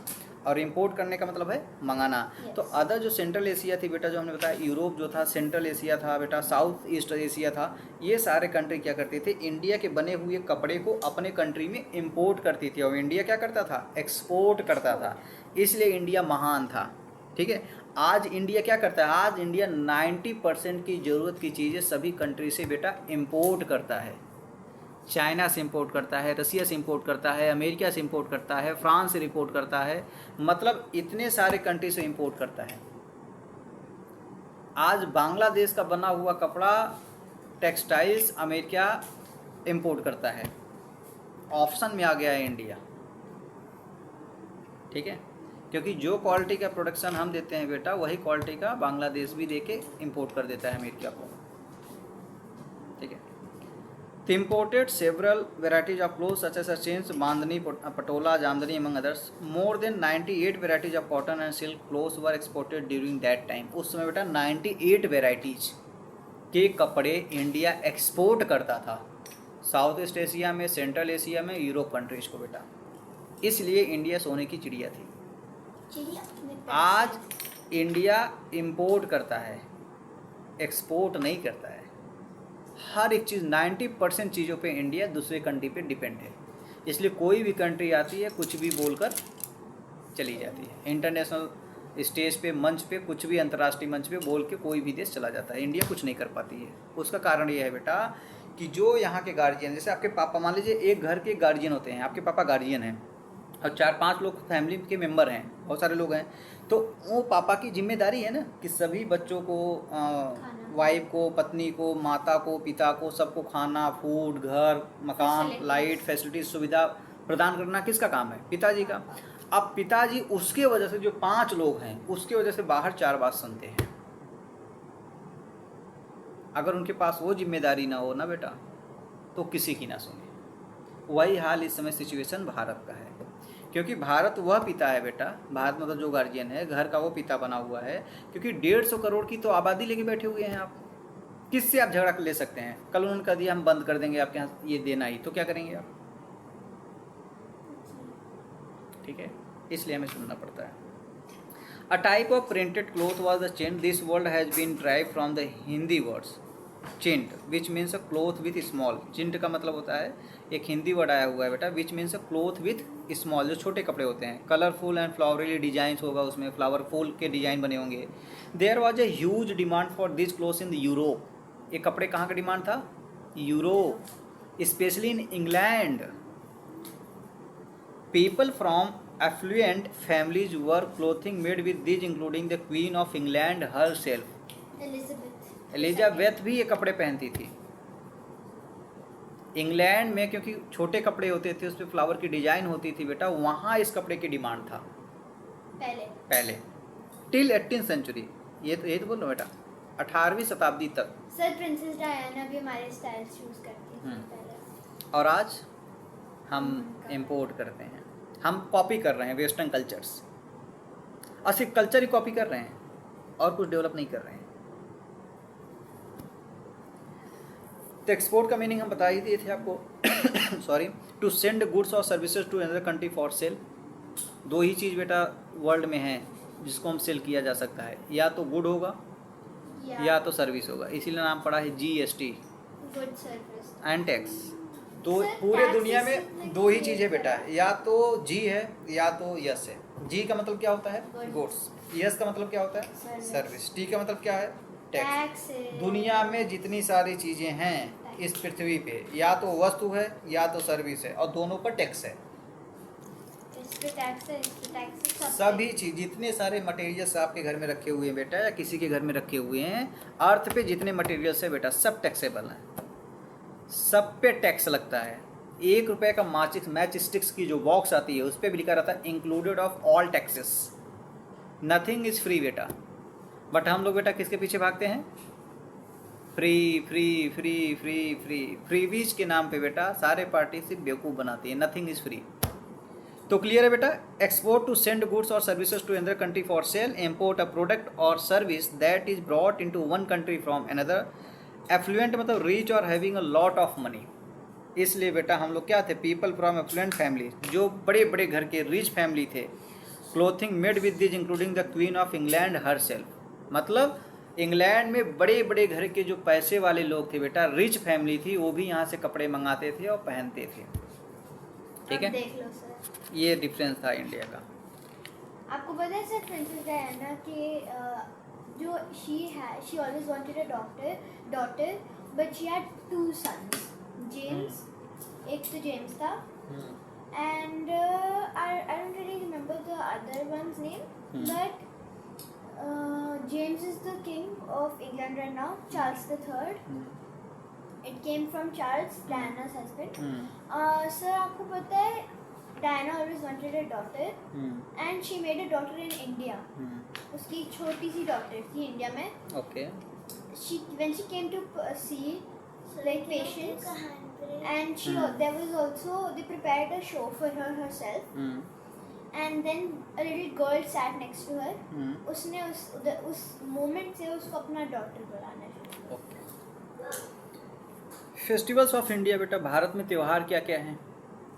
और इंपोर्ट करने का मतलब है मंगाना। Yes. तो अदर जो सेंट्रल एशिया थी बेटा, जो हमने बताया यूरोप जो था, सेंट्रल एशिया था बेटा, साउथ ईस्ट एशिया था, ये सारे कंट्री क्या करते थे, इंडिया के बने हुए कपड़े को अपने कंट्री में इंपोर्ट करती थी, और इंडिया क्या करता था, एक्सपोर्ट करता था। इसलिए इंडिया महान था। ठीक है, आज इंडिया क्या करता है, आज इंडिया 90% की ज़रूरत की चीज़ें सभी कंट्री से बेटा इंपोर्ट करता है। चाइना से इंपोर्ट करता है, रसिया से इंपोर्ट करता है, अमेरिका से इंपोर्ट करता है, फ्रांस से इंपोर्ट करता है, मतलब इतने सारे कंट्री से इंपोर्ट करता है। आज बांग्लादेश का बना हुआ कपड़ा टेक्सटाइल्स अमेरिका इंपोर्ट करता है। ऑप्शन में आ गया है इंडिया। ठीक है, क्योंकि जो क्वालिटी का प्रोडक्शन हम देते हैं बेटा, वही क्वालिटी का बांग्लादेश भी देके इंपोर्ट कर देता है अमेरिका को। ठीक है, They imported several varieties of clothes such as chains, bandhani, patola, jamdani among others. More than 98 varieties of cotton and silk clothes were exported during that time. उस समय बेटा 98 वेराइटीज के कपड़े इंडिया एक्सपोर्ट करता था साउथ ईस्ट एशिया में, central Asia में, Europe countries को बेटा। इसलिए इंडिया सोने की चिड़िया थी। आज इंडिया इंपोर्ट करता है, एक्सपोर्ट नहीं करता है। हर एक चीज़ 90% चीज़ों पे इंडिया दूसरे कंट्री पे डिपेंड है। इसलिए कोई भी कंट्री आती है कुछ भी बोलकर चली जाती है। इंटरनेशनल स्टेज पे, मंच पे, कुछ भी अंतर्राष्ट्रीय मंच पे बोल के कोई भी देश चला जाता है। इंडिया कुछ नहीं कर पाती है। उसका कारण ये है बेटा कि जो यहाँ के गार्जियन, जैसे आपके पापा, मान लीजिए एक घर के गार्जियन होते हैं, आपके पापा गार्जियन हैं और 4-5 लोग फैमिली के मेम्बर हैं, बहुत सारे लोग हैं, तो वो पापा की जिम्मेदारी है ना कि सभी बच्चों को, वाइफ को, पत्नी को, माता को, पिता को, सबको खाना, फूड, घर, मकान, लाइट, फैसिलिटी, सुविधा प्रदान करना किसका काम है, पिताजी का। अब पिताजी उसके वजह से, जो 5 लोग हैं उसके वजह से बाहर 4 बात सुनते हैं। अगर उनके पास वो जिम्मेदारी ना हो ना बेटा, तो किसी की ना सुने। वही हाल इस समय सिचुएशन भारत का है, क्योंकि भारत वह पिता है बेटा, भारत मतलब जो गार्जियन है घर का वो पिता बना हुआ है, क्योंकि 150 करोड़ की तो आबादी लेके बैठे हुए हैं आप। किससे आप झगड़ा ले सकते हैं? कल उन्होंने कह दिया हम बंद कर देंगे आपके यहाँ ये देना ही, तो क्या करेंगे आप? ठीक है, इसलिए हमें सुनना पड़ता है। A type of printed cloth was the chintz. This word has been drive from the Hindi words chint which means a cloth with small. Chint का मतलब होता है, एक हिंदी वर्ड आया हुआ है बेटा, विच means a cloth with small, जो छोटे कपड़े होते हैं। कलरफुल एंड फ्लावरली डिजाइंस होगा, उसमें फ्लावरफुल के डिजाइन बने होंगे। There was a huge demand for this clothes in the Europe. ये कपड़े कहाँ का डिमांड था? Europe, specially in England. People from affluent families were clothing made with these, including the Queen of England herself. Elizabeth भी ये कपड़े पहनती थी इंग्लैंड में, क्योंकि छोटे कपड़े होते थे, उस पर फ्लावर की डिजाइन होती थी बेटा, वहाँ इस कपड़े की डिमांड था पहले टिल 18th सेंचुरी। ये तो बोल रहा बेटा 18वीं शताब्दी तक। सर प्रिंसेस डायना भी हमारे स्टाइल चूज करती थी पहले, और आज हम इंपोर्ट करते हैं, हम कॉपी कर रहे हैं वेस्टर्न कल्चर्स, और सिर्फ कल्चर ही कॉपी कर रहे हैं और कुछ डेवलप नहीं कर रहे हैं। तो एक्सपोर्ट का मीनिंग हम बता ही दिए थे आपको सॉरी, टू सेंड गुड्स और services to another country for sale. 2 ही चीज़ बेटा वर्ल्ड में है जिसको हम सेल किया जा सकता है, या तो गुड होगा या तो सर्विस होगा। इसीलिए नाम पड़ा है GST, good service and tax. तो पूरे दुनिया में 2 ही चीज़ है बेटा, या तो जी है या तो यस है। जी का मतलब क्या होता है? गुड्स। यस का मतलब क्या होता है? सर्विस। टी का मतलब क्या है? टैक्स। दुनिया में जितनी सारी चीज़ें हैं इस पृथ्वी पे, या तो वस्तु है या तो सर्विस है, और दोनों पर टैक्स है। इस पे टैक्स है, इस पे टैक्स है, सभी चीज़, जितने सारे मटेरियल्स आपके घर में रखे हुए हैं बेटा, या किसी के घर में रखे हुए हैं, अर्थ पे जितने मटेरियल्स है बेटा, सब टैक्सेबल हैं। सब पे टैक्स लगता है। 1 रुपये का मैच स्टिक्स की जो बॉक्स आती है उस पर भी लिखा रहता है included of all taxes, nothing is free बेटा। बट हम लोग बेटा किसके पीछे भागते हैं? Free free free free free freebies के नाम पे बेटा सारे पार्टी से बेवकूफ़ बनाती है। Nothing is free. तो क्लियर है बेटा। एक्सपोर्ट टू सेंड गुड्स और services to another country for sale, import a product और service that is brought into one country from another. Affluent मतलब रिच और having a lot of money. इसलिए बेटा हम लोग क्या थे? पीपल फ्रॉम एफ्लुएंट फैमिली, जो बड़े बड़े घर के रिच फैमिली थे। Clothing made with this including the queen of England her self, मतलब इंग्लैंड में बड़े बड़े घर के जो पैसे वाले लोग थे बेटा, रिच फैमिली थी, वो भी यहाँ से कपड़े मंगाते थे और पहनते थे। ठीक है, देख लो सर, ये डिफरेंस था इंडिया का। आपको पता है सर प्रिंसेस डायना के जो she always wanted a daughter but she had 2 sons, James, एक तो जेम्स था and I don't really remember the other one's name, but James is the king of England right now, Charles III. It came from Charles, Diana's husband. Sir, आपको पता है Diana always wanted a daughter and she made a daughter in India. उसकी एक छोटी सी daughter थी India में. Okay. When she came to see like patients and there was also they prepared a show for her herself. And then a little girl sat next to her. उसने उस moment से उसको अपना daughter बुलाना शुरू किया। Festivals of India बेटा, भारत में त्यौहार क्या क्या हैं?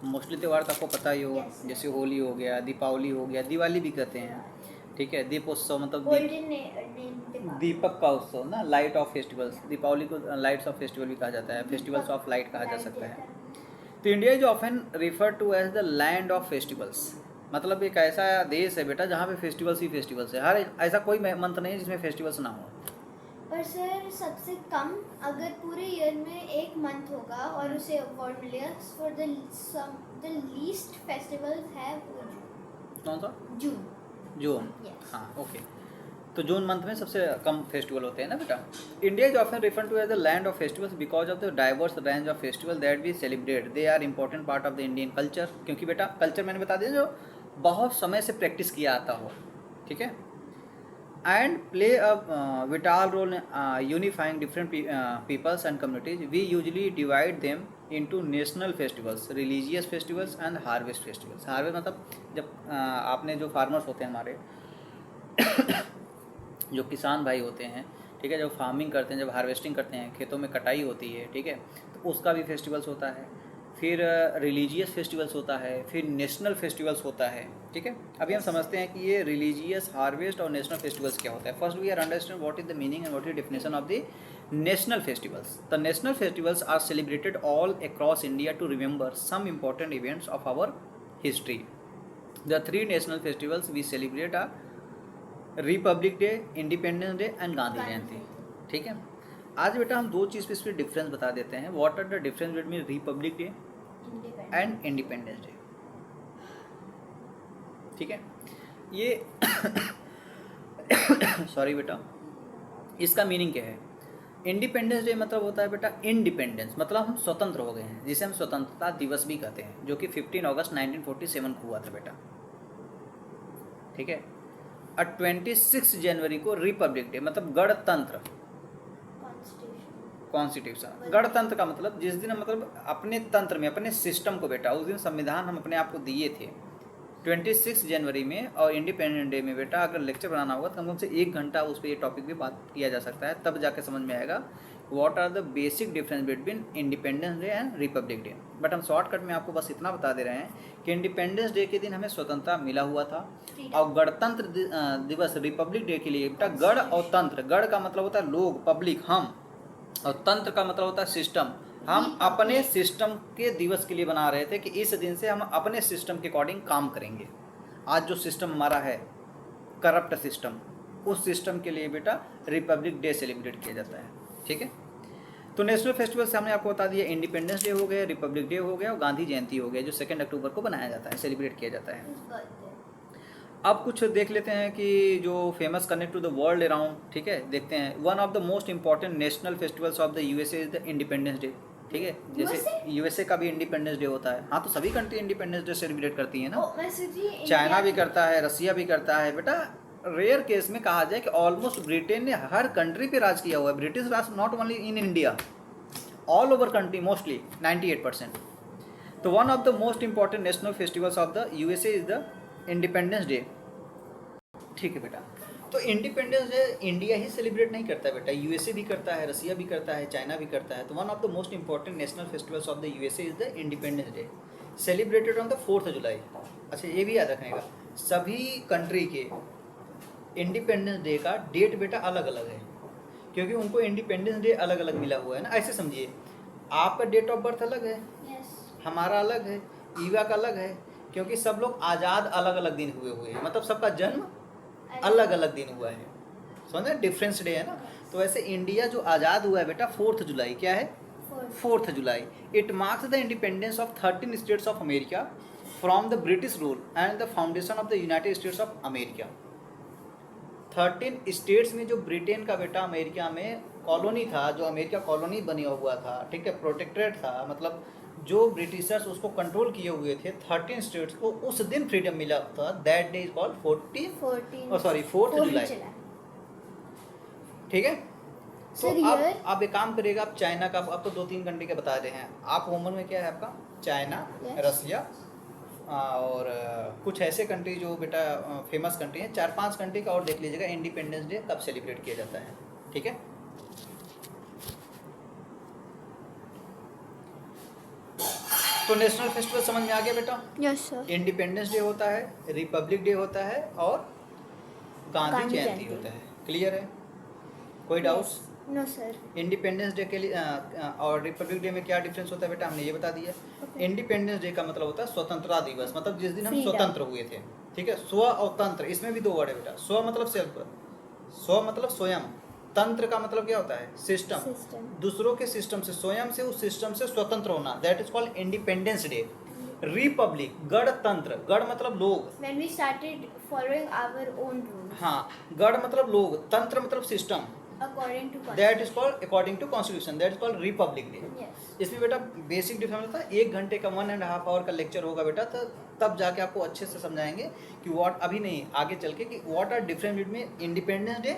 मोस्टली त्यौहार तो आपको पता ही होगा। Yes, जैसे होली हो गया, दीपावली हो गया, दिवाली भी कहते हैं। ठीक है, दीपोत्सव मतलब दीपक का उत्सव ना, लाइट ऑफ फेस्टिवल्स। दीपावली को लाइट्स ऑफ फेस्टिवल भी कहा जाता है, फेस्टिवल्स ऑफ लाइट कहा जा सकता है। तो India is often refer to as the land of festivals, मतलब एक ऐसा देश है बेटा जहाँ पे फेस्टिवल्स ही फेस्टिवल्स है। हर ऐसा कोई मंथ नहीं है जिसमें फेस्टिवल्स ना हो। पर सर सबसे कम अगर पूरे ईयर में एक मंथ होगा और उसे अवार्ड मिलेगा फॉर द लीस्ट फेस्टिवल्स है वो कौन सा? जून। Yes. हाँ, ओके। तो जून मंथ में सबसे कम फेस्टिवल होते हैं ना बेटा। India is often refer to as the land of festivals because of the diverse range of festival that we celebrate. They are important part of the Indian culture. क्योंकि बेटा culture मैंने बता दिया जो बहुत समय से प्रैक्टिस किया आता हो। ठीक है, and play a vital role unifying different peoples and communities. We usually divide them into national festivals, religious festivals and harvest festivals. Harvest मतलब जब आपने जो फार्मर्स होते हैं हमारे जो किसान भाई होते हैं, ठीक है, जब फार्मिंग करते हैं, जब हार्वेस्टिंग करते हैं, खेतों में कटाई होती है, ठीक है, तो उसका भी फेस्टिवल्स होता है। फिर रिलीजियस फेस्टिवल्स होता है, फिर नेशनल फेस्टिवल्स होता है। ठीक है, अभी हम समझते हैं कि ये रिलीजियस, हार्वेस्ट और नेशनल फेस्टिवल्स क्या होता है। First we are understand what is the meaning and what is definition of the national festivals. The national festivals are celebrated all across India to remember some important events of our history. The 3 national festivals we celebrate are Republic Day, Independence day and Gandhi Jayanti. ठीक है, आज बेटा हम 2 चीज़ पे इस पर difference बता देते हैं। What are the difference between republic day and independence day. ठीक है, ये सॉरी बेटा, इसका मीनिंग क्या है? इंडिपेंडेंस डे मतलब होता है बेटा इंडिपेंडेंस, मतलब हम स्वतंत्र हो गए हैं, जिसे हम स्वतंत्रता दिवस भी कहते हैं, जो कि 15 अगस्त 1947 को हुआ था बेटा। ठीक है, और 26 जनवरी को रिपब्लिक डे मतलब गणतंत्र, कॉन्स्टिट्यूशन। गणतंत्र का मतलब जिस दिन मतलब अपने तंत्र में, अपने सिस्टम को बेटा, उस दिन संविधान हम अपने आप को दिए थे 26 जनवरी में। और इंडिपेंडेंस डे में बेटा अगर लेक्चर बनाना होगा तो कम से 1 घंटा उस पर ये टॉपिक भी बात किया जा सकता है, तब जाके समझ में आएगा what are the basic difference between independence day and republic day. But हम शॉर्टकट में आपको बस इतना बता दे रहे हैं कि इंडिपेंडेंस डे के दिन हमें स्वतंत्रता मिला हुआ था, और गणतंत्र दिवस रिपब्लिक डे के लिए बेटा गण और तंत्र, गण का मतलब होता है लोग, पब्लिक, हम, और तंत्र का मतलब होता है सिस्टम। हम अपने सिस्टम के दिवस के लिए बना रहे थे कि इस दिन से हम अपने सिस्टम के अकॉर्डिंग काम करेंगे। आज जो सिस्टम हमारा है करप्ट सिस्टम, उस सिस्टम के लिए बेटा रिपब्लिक डे सेलिब्रेट किया जाता है। ठीक है, तो नेशनल फेस्टिवल से हमने आपको बता दिया, इंडिपेंडेंस डे हो गया, रिपब्लिक डे हो गया और गांधी जयंती हो गया, जो 2 अक्टूबर को बनाया जाता है, सेलिब्रेट किया जाता है। अब कुछ देख लेते हैं कि जो famous connect to the world around. ठीक है, देखते हैं। One of the most important national festivals of the USA is the independence day. ठीक है, जैसे यूएसए का भी इंडिपेंडेंस डे होता है। हाँ, तो सभी कंट्री इंडिपेंडेंस डे सेलिब्रेट करती है ना। चाइना भी करता है, रसिया भी करता है बेटा। रेयर केस में कहा जाए कि ऑलमोस्ट ब्रिटेन ने हर कंट्री पे राज किया हुआ है। British Raj not only in India, all over country mostly 98%। तो one of the most important national festivals of the USA is the independence day. ठीक है बेटा, तो इंडिपेंडेंस डे इंडिया ही सेलिब्रेट नहीं करता है बेटा, यूएसए भी करता है, रसिया भी करता है, चाइना भी करता है। तो one of the most important national festivals of the USA is the independence day celebrated on the 4th जुलाई। अच्छा, ये भी याद रखने का, सभी कंट्री के इंडिपेंडेंस डे का डेट बेटा अलग अलग है, क्योंकि उनको इंडिपेंडेंस डे अलग अलग मिला हुआ है ना। ऐसे समझिए, आपका डेट ऑफ बर्थ अलग है, हमारा अलग है, ईवा का अलग है, क्योंकि सब लोग आज़ाद अलग अलग दिन हुए हैं, मतलब सबका जन्म अलग अलग दिन हुआ है। समझे, डिफरेंस डे है ना। तो वैसे इंडिया जो आज़ाद हुआ है बेटा 4th जुलाई, क्या है 4th July. It marks the independence of 13 states of America from the British rule and the foundation of the United states of America. 13 states में जो ब्रिटेन का बेटा अमेरिका में कॉलोनी था, जो अमेरिका कॉलोनी बनी हुआ था, ठीक है, प्रोटेक्टरेट था, मतलब जो ब्रिटिशर्स उसको कंट्रोल किए हुए थे, 13 स्टेट्स को उस दिन फ्रीडम मिला था। That day is called 4th जुलाई। ठीक है। तो आप एक काम करिएगा, आप चाइना का, आप तो 2-3 कंट्री के बता रहे हैं, आप होमवर्क में क्या है आपका, चाइना, रसिया और कुछ ऐसे कंट्री जो बेटा फेमस कंट्री हैं, 4-5 कंट्री का और देख लीजिएगा इंडिपेंडेंस डे कब सेलिब्रेट किया जाता है। ठीक है। तो नेशनल फेस्टिवल समझ में आ गया बेटा? Yes sir. इंडिपेंडेंस डे होता है, रिपब्लिक डे होता है और गांधी जयंती होता है। क्लियर है? कोई doubts? No sir. Independence day के लिए और रिपब्लिक डे में क्या डिफरेंस होता है बेटा, हमने ये बता दिया। इंडिपेंडेंस डे का मतलब होता है स्वतंत्रता दिवस, मतलब जिस दिन हम स्वतंत्र हुए थे। ठीक है। स्व और तंत्र, इसमें भी 2 वर्ड है बेटा। स्व मतलब सेल्फ, स्व मतलब स्वयं, तंत्र का मतलब क्या होता है, सिस्टम। दूसरों के सिस्टम से, स्वयं से, उस सिस्टम से स्वतंत्र होना, that is called independence day. Republic, गणतंत्र, गण मतलब लोग, When we started following our own rules. हाँ, गण मतलब लोग, तंत्र मतलब system, According to constitution. That is called according to constitution, that is called republic day. Yes. इसमें बेटा बेसिक डिफरेंस होता है, 1 घंटे का 1.5 आवर का लेक्चर होगा बेटा, तो तब जाके आपको अच्छे से समझाएंगे कि व्हाट, अभी नहीं, आगे चल के, कि what are different between independence day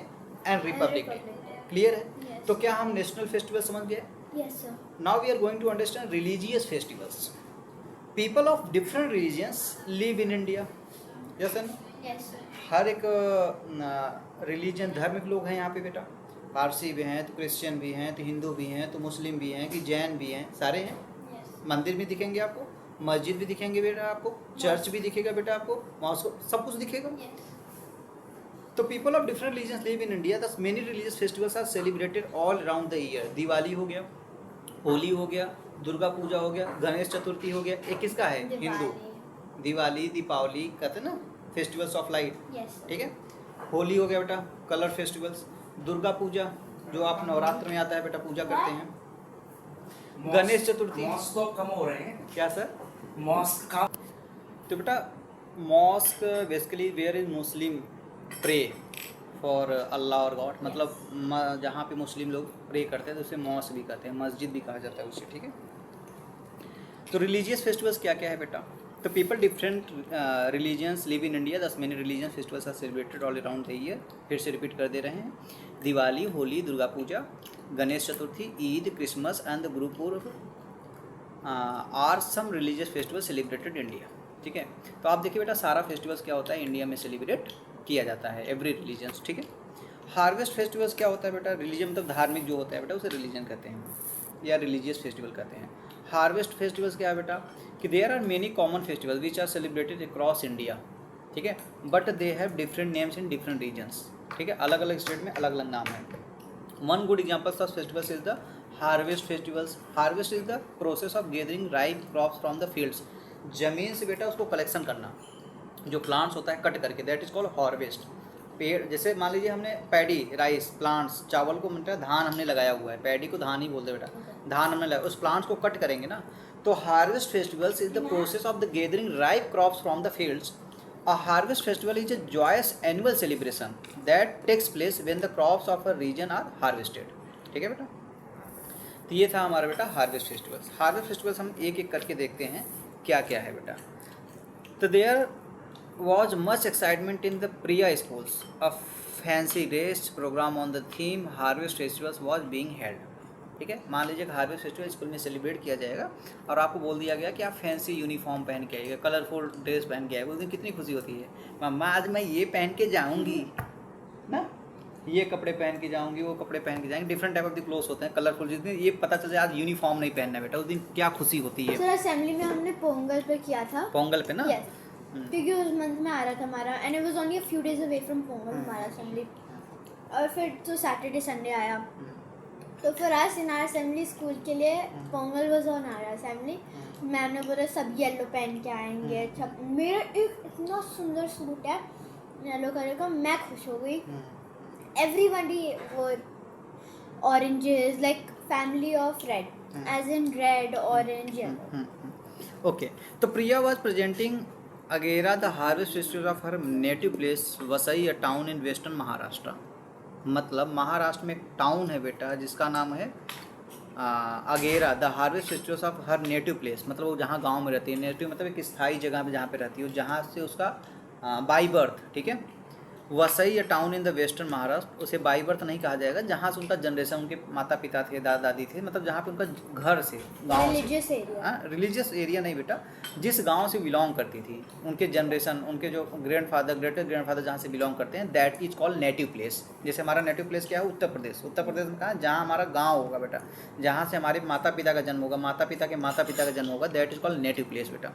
and republic day. Clear है? Yes. तो क्या हम नेशनल फेस्टिवल समझ गए? Yes sir. Now we are going to understand religious festivals. People of different religions live in India. Yes and Yes sir. हर एक religion, धर्म के लोग हैं यहाँ पे बेटा। पारसी भी हैं, तो क्रिश्चियन भी हैं, तो हिंदू भी हैं, तो मुस्लिम भी हैं, कि जैन भी हैं, सारे हैं। Yes. मंदिर भी दिखेंगे आपको, मस्जिद भी दिखेंगे बेटा आपको, चर्च भी दिखेगा बेटा आपको, मॉस्को, सब कुछ दिखेगा। Yes. तो people of different religions live in India, thus many religious festivals are celebrated all around the year. Diwali हो गया, होली हो गया, दुर्गा पूजा हो गया, गणेश चतुर्थी हो गया। एक किसका है? हिंदू। दिवाली, दीपावली कहते हैं ना, फेस्टिवल्स ऑफ लाइट। Yes. ठीक है। होली हो गया बेटा, कलर फेस्टिवल्स। दुर्गा पूजा जो आप नवरात्र में आता है बेटा, पूजा करते हैं। गणेश चतुर्थी, मॉस्क कम हो रहे हैं क्या सर? मॉस्क का। तो बेटा mosque basically where is Muslim pray for Allah और गॉड, मतलब जहाँ पे मुस्लिम लोग प्रे करते हैं तो उसे मॉस्क भी कहते हैं, मस्जिद भी कहा जाता है उसे। ठीक है। तो रिलीजियस फेस्टिवल्स क्या क्या है बेटा? तो people different religions live in India, thus many religious festivals are celebrated all around the year. फिर से रिपीट कर दे रहे हैं, Diwali, Holi, Durga Puja, Ganesh Chaturthi, Eid, Christmas and the Gurpurab are some religious festival celebrated India. ठीक है। तो आप देखिए बेटा, सारा फेस्टिवल्स क्या होता है इंडिया में सेलिब्रेट किया जाता है, एवरी रिलीजन्स। ठीक है। हार्वेस्ट फेस्टिवल्स क्या होता है बेटा? रिलीजन मतलब धार्मिक जो होता है बेटा, उसे रिलीजन कहते हैं या रिलीजियस फेस्टिवल कहते हैं। हार्वेस्ट फेस्टिवल्स क्या है बेटा? कि there are many common festivals which are celebrated across India. ठीक है। But they have different names in different regions. ठीक है। अलग अलग स्टेट में अलग अलग नाम है। One good examples of festivals is the harvest festivals. Harvest is the process of gathering ripe crops from the fields. जमीन से बेटा उसको कलेक्शन करना, जो प्लांट्स होता है कट करके, दैट इज कॉल्ड हार्वेस्ट। पेड़, जैसे मान लीजिए हमने पैडी, राइस प्लांट्स, चावल को मतलब धान हमने लगाया हुआ है, पैडी को धान ही बोलते बेटा, धान हमने लगाया, उस प्लांट्स को कट करेंगे ना। तो harvest festivals is the process of the gathering ripe crops from the fields. A harvest festival is a joyous annual celebration that takes place when the crops of a region are harvested. ठीक है बेटा। तो ये था हमारा बेटा harvest festivals. Harvest festivals हम एक एक करके देखते हैं क्या क्या है बेटा। तो there was much excitement in the Priya schools, a fancy dress programme on the theme harvest festivals was being held. ठीक है, मान लीजिए कि हार्वेस्ट फेस्टिवल स्कूल में सेलिब्रेट किया जाएगा और आपको बोल दिया गया कि आप फैंसी यूनिफॉर्म पहन के आइएगा, कलरफुल ड्रेस पहन के आइएगा। उस दिन कितनी खुशी होती है, मम्मा आज मैं ये पहन के जाऊँगी ना, ये कपड़े पहन के जाऊंगी, वो कपड़े पहन के जाएंगे, different type of the clothes होते हैं कलरफुल। जिस दिन ये पता चल जाए आज यूनिफॉर्म नहीं पहनना बेटा, उस दिन क्या खुशी होती है। सर असेंबली में हमने पोंगल पे किया था, पोंगल पे ना। यस, क्योंकि उस मंथ में आ रहा था हमारा, and it was only a few days away from Pongal हमारा असेंबली। और फिर तो सैटरडे संडे आया, तो for us in our assembly school के लिए Pongal was on our assembly. Ma'am ने बोला सब येलो पहन के आएंगे। अच्छा, मेरा एक इतना सुंदर सूट है येलो कलर का, मैं खुश हो गई। Everybody wore oranges, like family of red, as in red, orange, yellow. Okay, तो प्रिया वाज प्रेजेंटिंग अगेरा the harvest festival of her native place Vasai, a town in western Maharashtra. मतलब महाराष्ट्र में एक टाउन है बेटा जिसका नाम है अगेरा, the harvest festivals of her native place. मतलब वो जहाँ गांव में रहती है, नेटिव मतलब एक स्थायी जगह पे जहाँ पे रहती है, जहाँ से उसका बाई बर्थ, ठीक है। वसई या town in the western Maharashtra, उसे बाई बर्थ नहीं कहा जाएगा, जहाँ से उनका जनरेशन, उनके माता पिता थे, दादा दादी थे, मतलब जहाँ पे उनका घर से, गांव रिलीजियस एरिया, रिलीजियस एरिया नहीं बेटा, जिस गांव से बिलोंग करती थी, उनके जनरेशन, उनके जो ग्रैंडफादर, ग्रेटर ग्रैंडफादर जहाँ से बिलोंग करते हैं, that is called native place. जैसे हमारा नेटिव प्लेस क्या है, उत्तर प्रदेश। उत्तर प्रदेश में कहाँ, जहाँ हमारा गाँव होगा बेटा, जहाँ से हमारे माता पिता का जन्म होगा, माता पिता का जन्म होगा, that is called native place बेटा।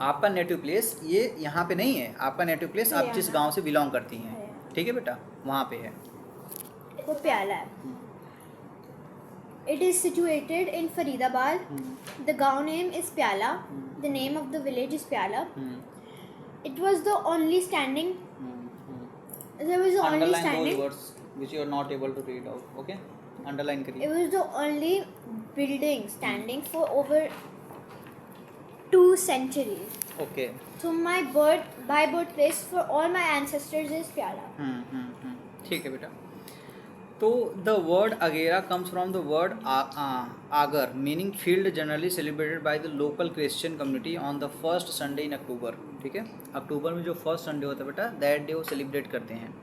आपका नेटिव प्लेस ये यहाँ पे नहीं है, आपका नेटिव प्लेस आप जिस गांव से बिलोंग करती हैं, ठीक है बेटा, वहाँ पे है। वो प्याला है। It is situated in Faridabad. The गाँव name is Pyala. The name of the village is Pyala. It was the only standing. There was the only Underline standing. those words which you are not able to read out. Okay, underline करिए। It was the only building standing for over 2 centuries. Okay. So my birthplace for all my ancestors is Pyala. ठीक है बेटा। तो the word Agera comes from the word Agar, meaning field generally celebrated by the local Christian community on the first Sunday in October. ठीक है, अक्टूबर में जो first Sunday होता है बेटा, दैट डे वो सेलिब्रेट करते हैं।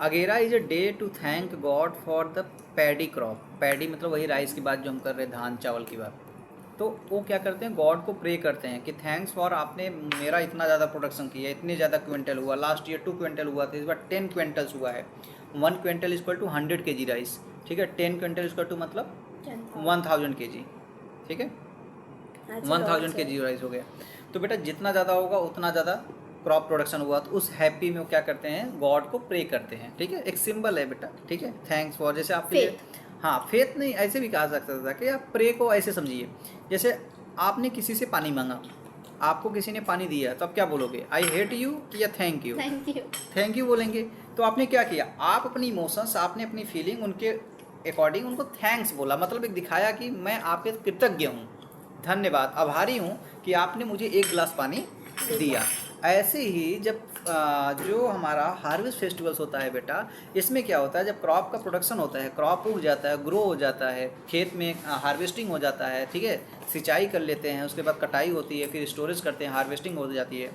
अगेरा is a day to thank God for the paddy crop. Paddy मतलब वही राइस की बात जो हम कर रहे हैं, धान चावल की बात। तो वो क्या करते हैं, गॉड को प्रे करते हैं कि थैंक्स फॉर, आपने मेरा इतना ज़्यादा प्रोडक्शन किया, इतने ज़्यादा क्विंटल हुआ, लास्ट ईयर 2 क्विंटल हुआ था, इस बार 10 क्विंटल्स हुआ है। 1 quintal equal to 100 kg rice, ठीक है। 10 क्विंटल इक्वल टू मतलब 1000 kg, ठीक है, 1000 kg राइस हो गया। तो बेटा जितना ज़्यादा होगा उतना ज़्यादा क्रॉप प्रोडक्शन हुआ, तो उस हैप्पी में वो क्या करते हैं, गॉड को प्रे करते हैं। ठीक है, एक सिंबल है बेटा, ठीक है, थैंक्स फॉर। जैसे आपके, हाँ, फेथ नहीं, ऐसे भी कहा सकता था कि आप प्रे को ऐसे समझिए, जैसे आपने किसी से पानी मांगा, आपको किसी ने पानी दिया, तो आप क्या बोलोगे, आई हेट यू या थैंक यू? थैंक यू बोलेंगे। तो आपने क्या किया, आप अपनी इमोशंस, आपने अपनी फीलिंग उनके अकॉर्डिंग उनको थैंक्स बोला, मतलब एक दिखाया कि मैं आपके कृतज्ञ हूँ, धन्यवाद, आभारी हूँ कि आपने मुझे 1 गिलास पानी दिया। ऐसे ही जब जो हमारा हार्वेस्ट फेस्टिवल्स होता है बेटा, इसमें क्या होता है, जब क्रॉप का प्रोडक्शन होता है, क्रॉप उग जाता है, ग्रो हो जाता है, खेत में हार्वेस्टिंग हो जाता है, ठीक है, सिंचाई कर लेते हैं, उसके बाद कटाई होती है, फिर स्टोरेज करते हैं, हार्वेस्टिंग हो जाती है।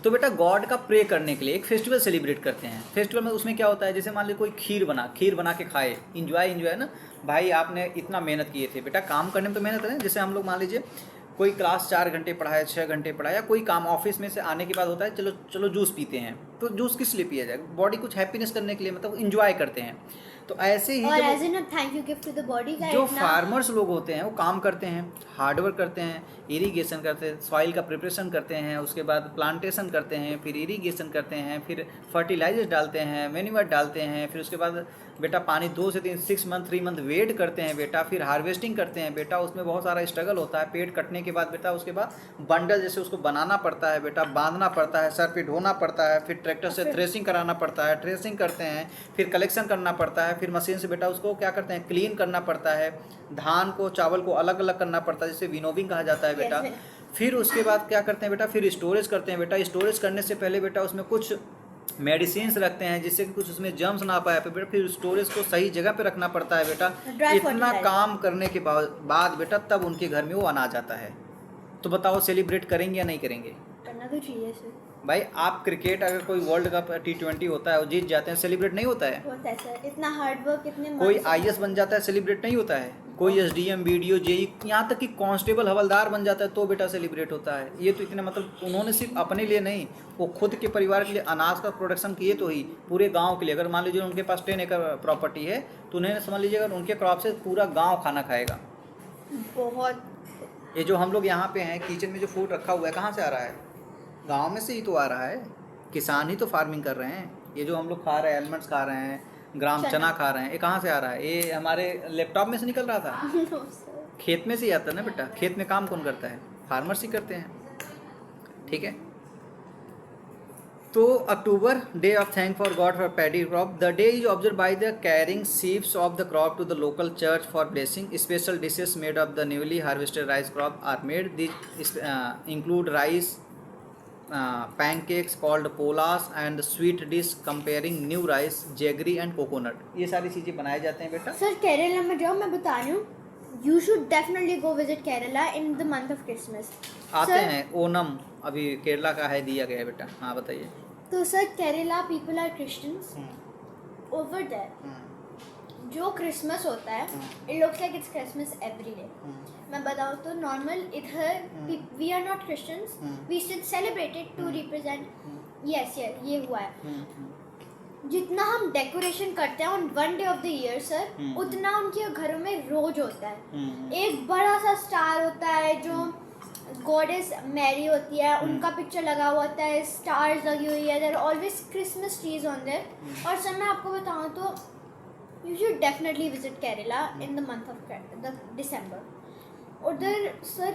तो बेटा गॉड का प्रे करने के लिए एक फेस्टिवल सेलिब्रेट करते हैं। फेस्टिवल में उसमें क्या होता है, जैसे मान लीजिए कोई खीर बना के खाए, इंजॉय ना भाई, आपने इतना मेहनत किए थे बेटा, काम करने में तो मेहनत है। जैसे हम लोग मान लीजिए कोई क्लास 4 घंटे पढ़ाया, 6 घंटे पढ़ाया, कोई काम ऑफिस में से आने के बाद होता है, चलो जूस पीते हैं। तो जूस किस लिए पिया जाए, बॉडी कुछ हैप्पीनेस करने के लिए, मतलब इंजॉय करते हैं। तो ऐसे ही और as in a thank you gift to the body का, जो फार्मर्स लोग होते हैं वो काम करते हैं, हार्डवर्क करते हैं, इरिगेशन करते हैं, सॉइल का प्रिपरेशन करते हैं, उसके बाद प्लांटेशन करते हैं, फिर इरिगेशन करते हैं, फिर फर्टिलाइजर्स डालते हैं, मैन्यूर डालते हैं, फिर उसके बाद बेटा पानी 2 से 6 मंथ 3 मंथ वेट करते हैं बेटा, फिर हार्वेस्टिंग करते हैं बेटा। उसमें बहुत सारा स्ट्रगल होता है, पेड़ कटने के बाद बेटा उसके बाद बंडल जैसे उसको बनाना पड़ता है बेटा, बांधना पड़ता है, सर पे ढोना पड़ता है, फिर ट्रैक्टर से थ्रेसिंग कराना पड़ता है, ट्रेसिंग करते हैं, फिर कलेक्शन करना पड़ता है, फिर मशीन से बेटा उसको क्या करते हैं, क्लीन करना पड़ता है, धान को चावल को अलग अलग करना पड़ता है, जिसे विनोविंग कहा जाता है बेटा। फिर उसके बाद क्या करते हैं बेटा, फिर स्टोरेज करते हैं बेटा। स्टोरेज करने से पहले बेटा उसमें कुछ मेडिसिन्स रखते हैं जिससे कि कुछ उसमें जर्म्स ना पाए फिर स्टोरेज को सही जगह पे रखना पड़ता है बेटा। Dry इतना fertilizer. काम करने के बाद बेटा तब उनके घर में वो अनाज आता है। तो बताओ सेलिब्रेट करेंगे या नहीं करेंगे? करना तो चाहिए सर। भाई आप क्रिकेट अगर कोई वर्ल्ड कप T20 होता है और जीत जाते हैं, सेलिब्रेट नहीं होता है? होता है सर, इतना हार्ड वर्क, इतने कोई months से- IAS बन जाता है, सेलिब्रेट नहीं होता है? कोई SDM BDO JE यहाँ तक कि कांस्टेबल हवलदार बन जाता है तो बेटा सेलिब्रेट होता है। ये तो इतने मतलब उन्होंने सिर्फ अपने लिए नहीं, वो खुद के परिवार के लिए अनाज का प्रोडक्शन किए तो ही पूरे गांव के लिए। अगर मान लीजिए उनके पास 10 एकड़ प्रॉपर्टी है तो उन्हें समझ लीजिए अगर उनके क्रॉप से पूरा गाँव खाना खाएगा। बहुत। ये जो हम लोग यहाँ पे हैं किचन में जो फूड रखा हुआ है कहाँ से आ रहा है? गांव में से ही तो आ रहा है। किसान ही तो फार्मिंग कर रहे हैं। ये जो हम लोग खा रहे हैं, एलमंड्स खा रहे हैं, ग्राम चना खा रहे हैं, ये कहाँ से आ रहा है? ये हमारे लैपटॉप में से निकल रहा था? No, sir. खेत में से ही आता है ना बेटा। खेत में काम कौन करता है? फार्मर्स ही करते हैं। ठीक है। तो October day of thank for God for paddy crop. The day is observe by the carrying sheaves of the crop to the local church for blessing. Special dishes made of the newly harvested rice crop are made. This include rice pancakes called polas and sweet dish comparing new rice, jaggery and coconut। ये सारी चीज़ें बनाए जाते हैं बेटा। Sir Kerala में जाओ, मैं बता रही हूँ, you should definitely go visit Kerala in the month of Christmas. आते हैं ओनम, अभी केरला का है दिया गया है बेटा। हाँ बताइए। तो sir Kerala people are Christians over there. जो क्रिसमस होता है, it looks like it's Christmas every day. मैं बताऊँ तो नॉर्मल इधर we are not Christians, we should celebrate it to represent yes ये हुआ है। जितना हम डेकोरेशन करते हैं on one day of the year sir, उतना उनके घरों में रोज होता है। एक बड़ा सा स्टार होता है जो गॉडेस मैरी होती है, उनका पिक्चर लगा हुआ होता है, स्टार्स लगी हुई है, there always Christmas trees on there. और सर मैं आपको बताऊँ तो you should definitely visit Kerala in the month of December. Uddar sir,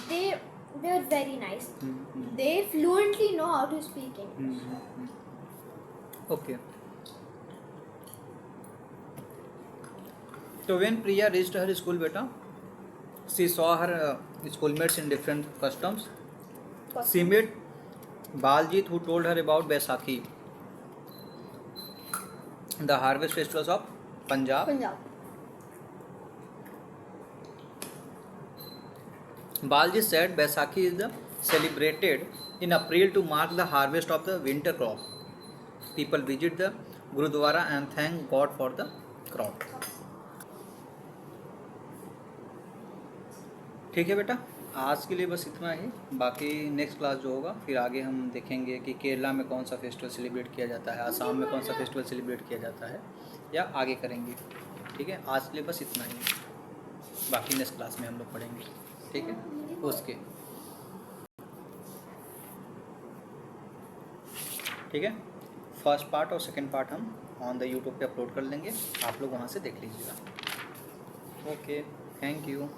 they are very nice. They fluently know how to speak English. Okay. So when Priya reached her school beta, she saw her schoolmates in different customs. She met Baljit, who told her about Baisakhi, the harvest festivals of Punjab. Baljit said Baisakhi is celebrated in April to mark the harvest of the winter crop. People visit the Gurudwara and thank God for the crop. ठीक है बेटा, आज के लिए बस इतना ही। बाकी next class जो होगा फिर आगे हम देखेंगे कि केरला में कौन सा फेस्टिवल सेलिब्रेट किया जाता है, आसाम में कौन सा फेस्टिवल सेलिब्रेट किया जाता है, या आगे करेंगे। ठीक है, आज के लिए बस इतना ही। बाकी नेक्स्ट क्लास में हम लोग पढ़ेंगे। ठीक है, उसके ठीक है, फर्स्ट पार्ट और सेकंड पार्ट हम ऑन द यूट्यूब पे अपलोड कर लेंगे, आप लोग वहाँ से देख लीजिएगा। Okay, thank you.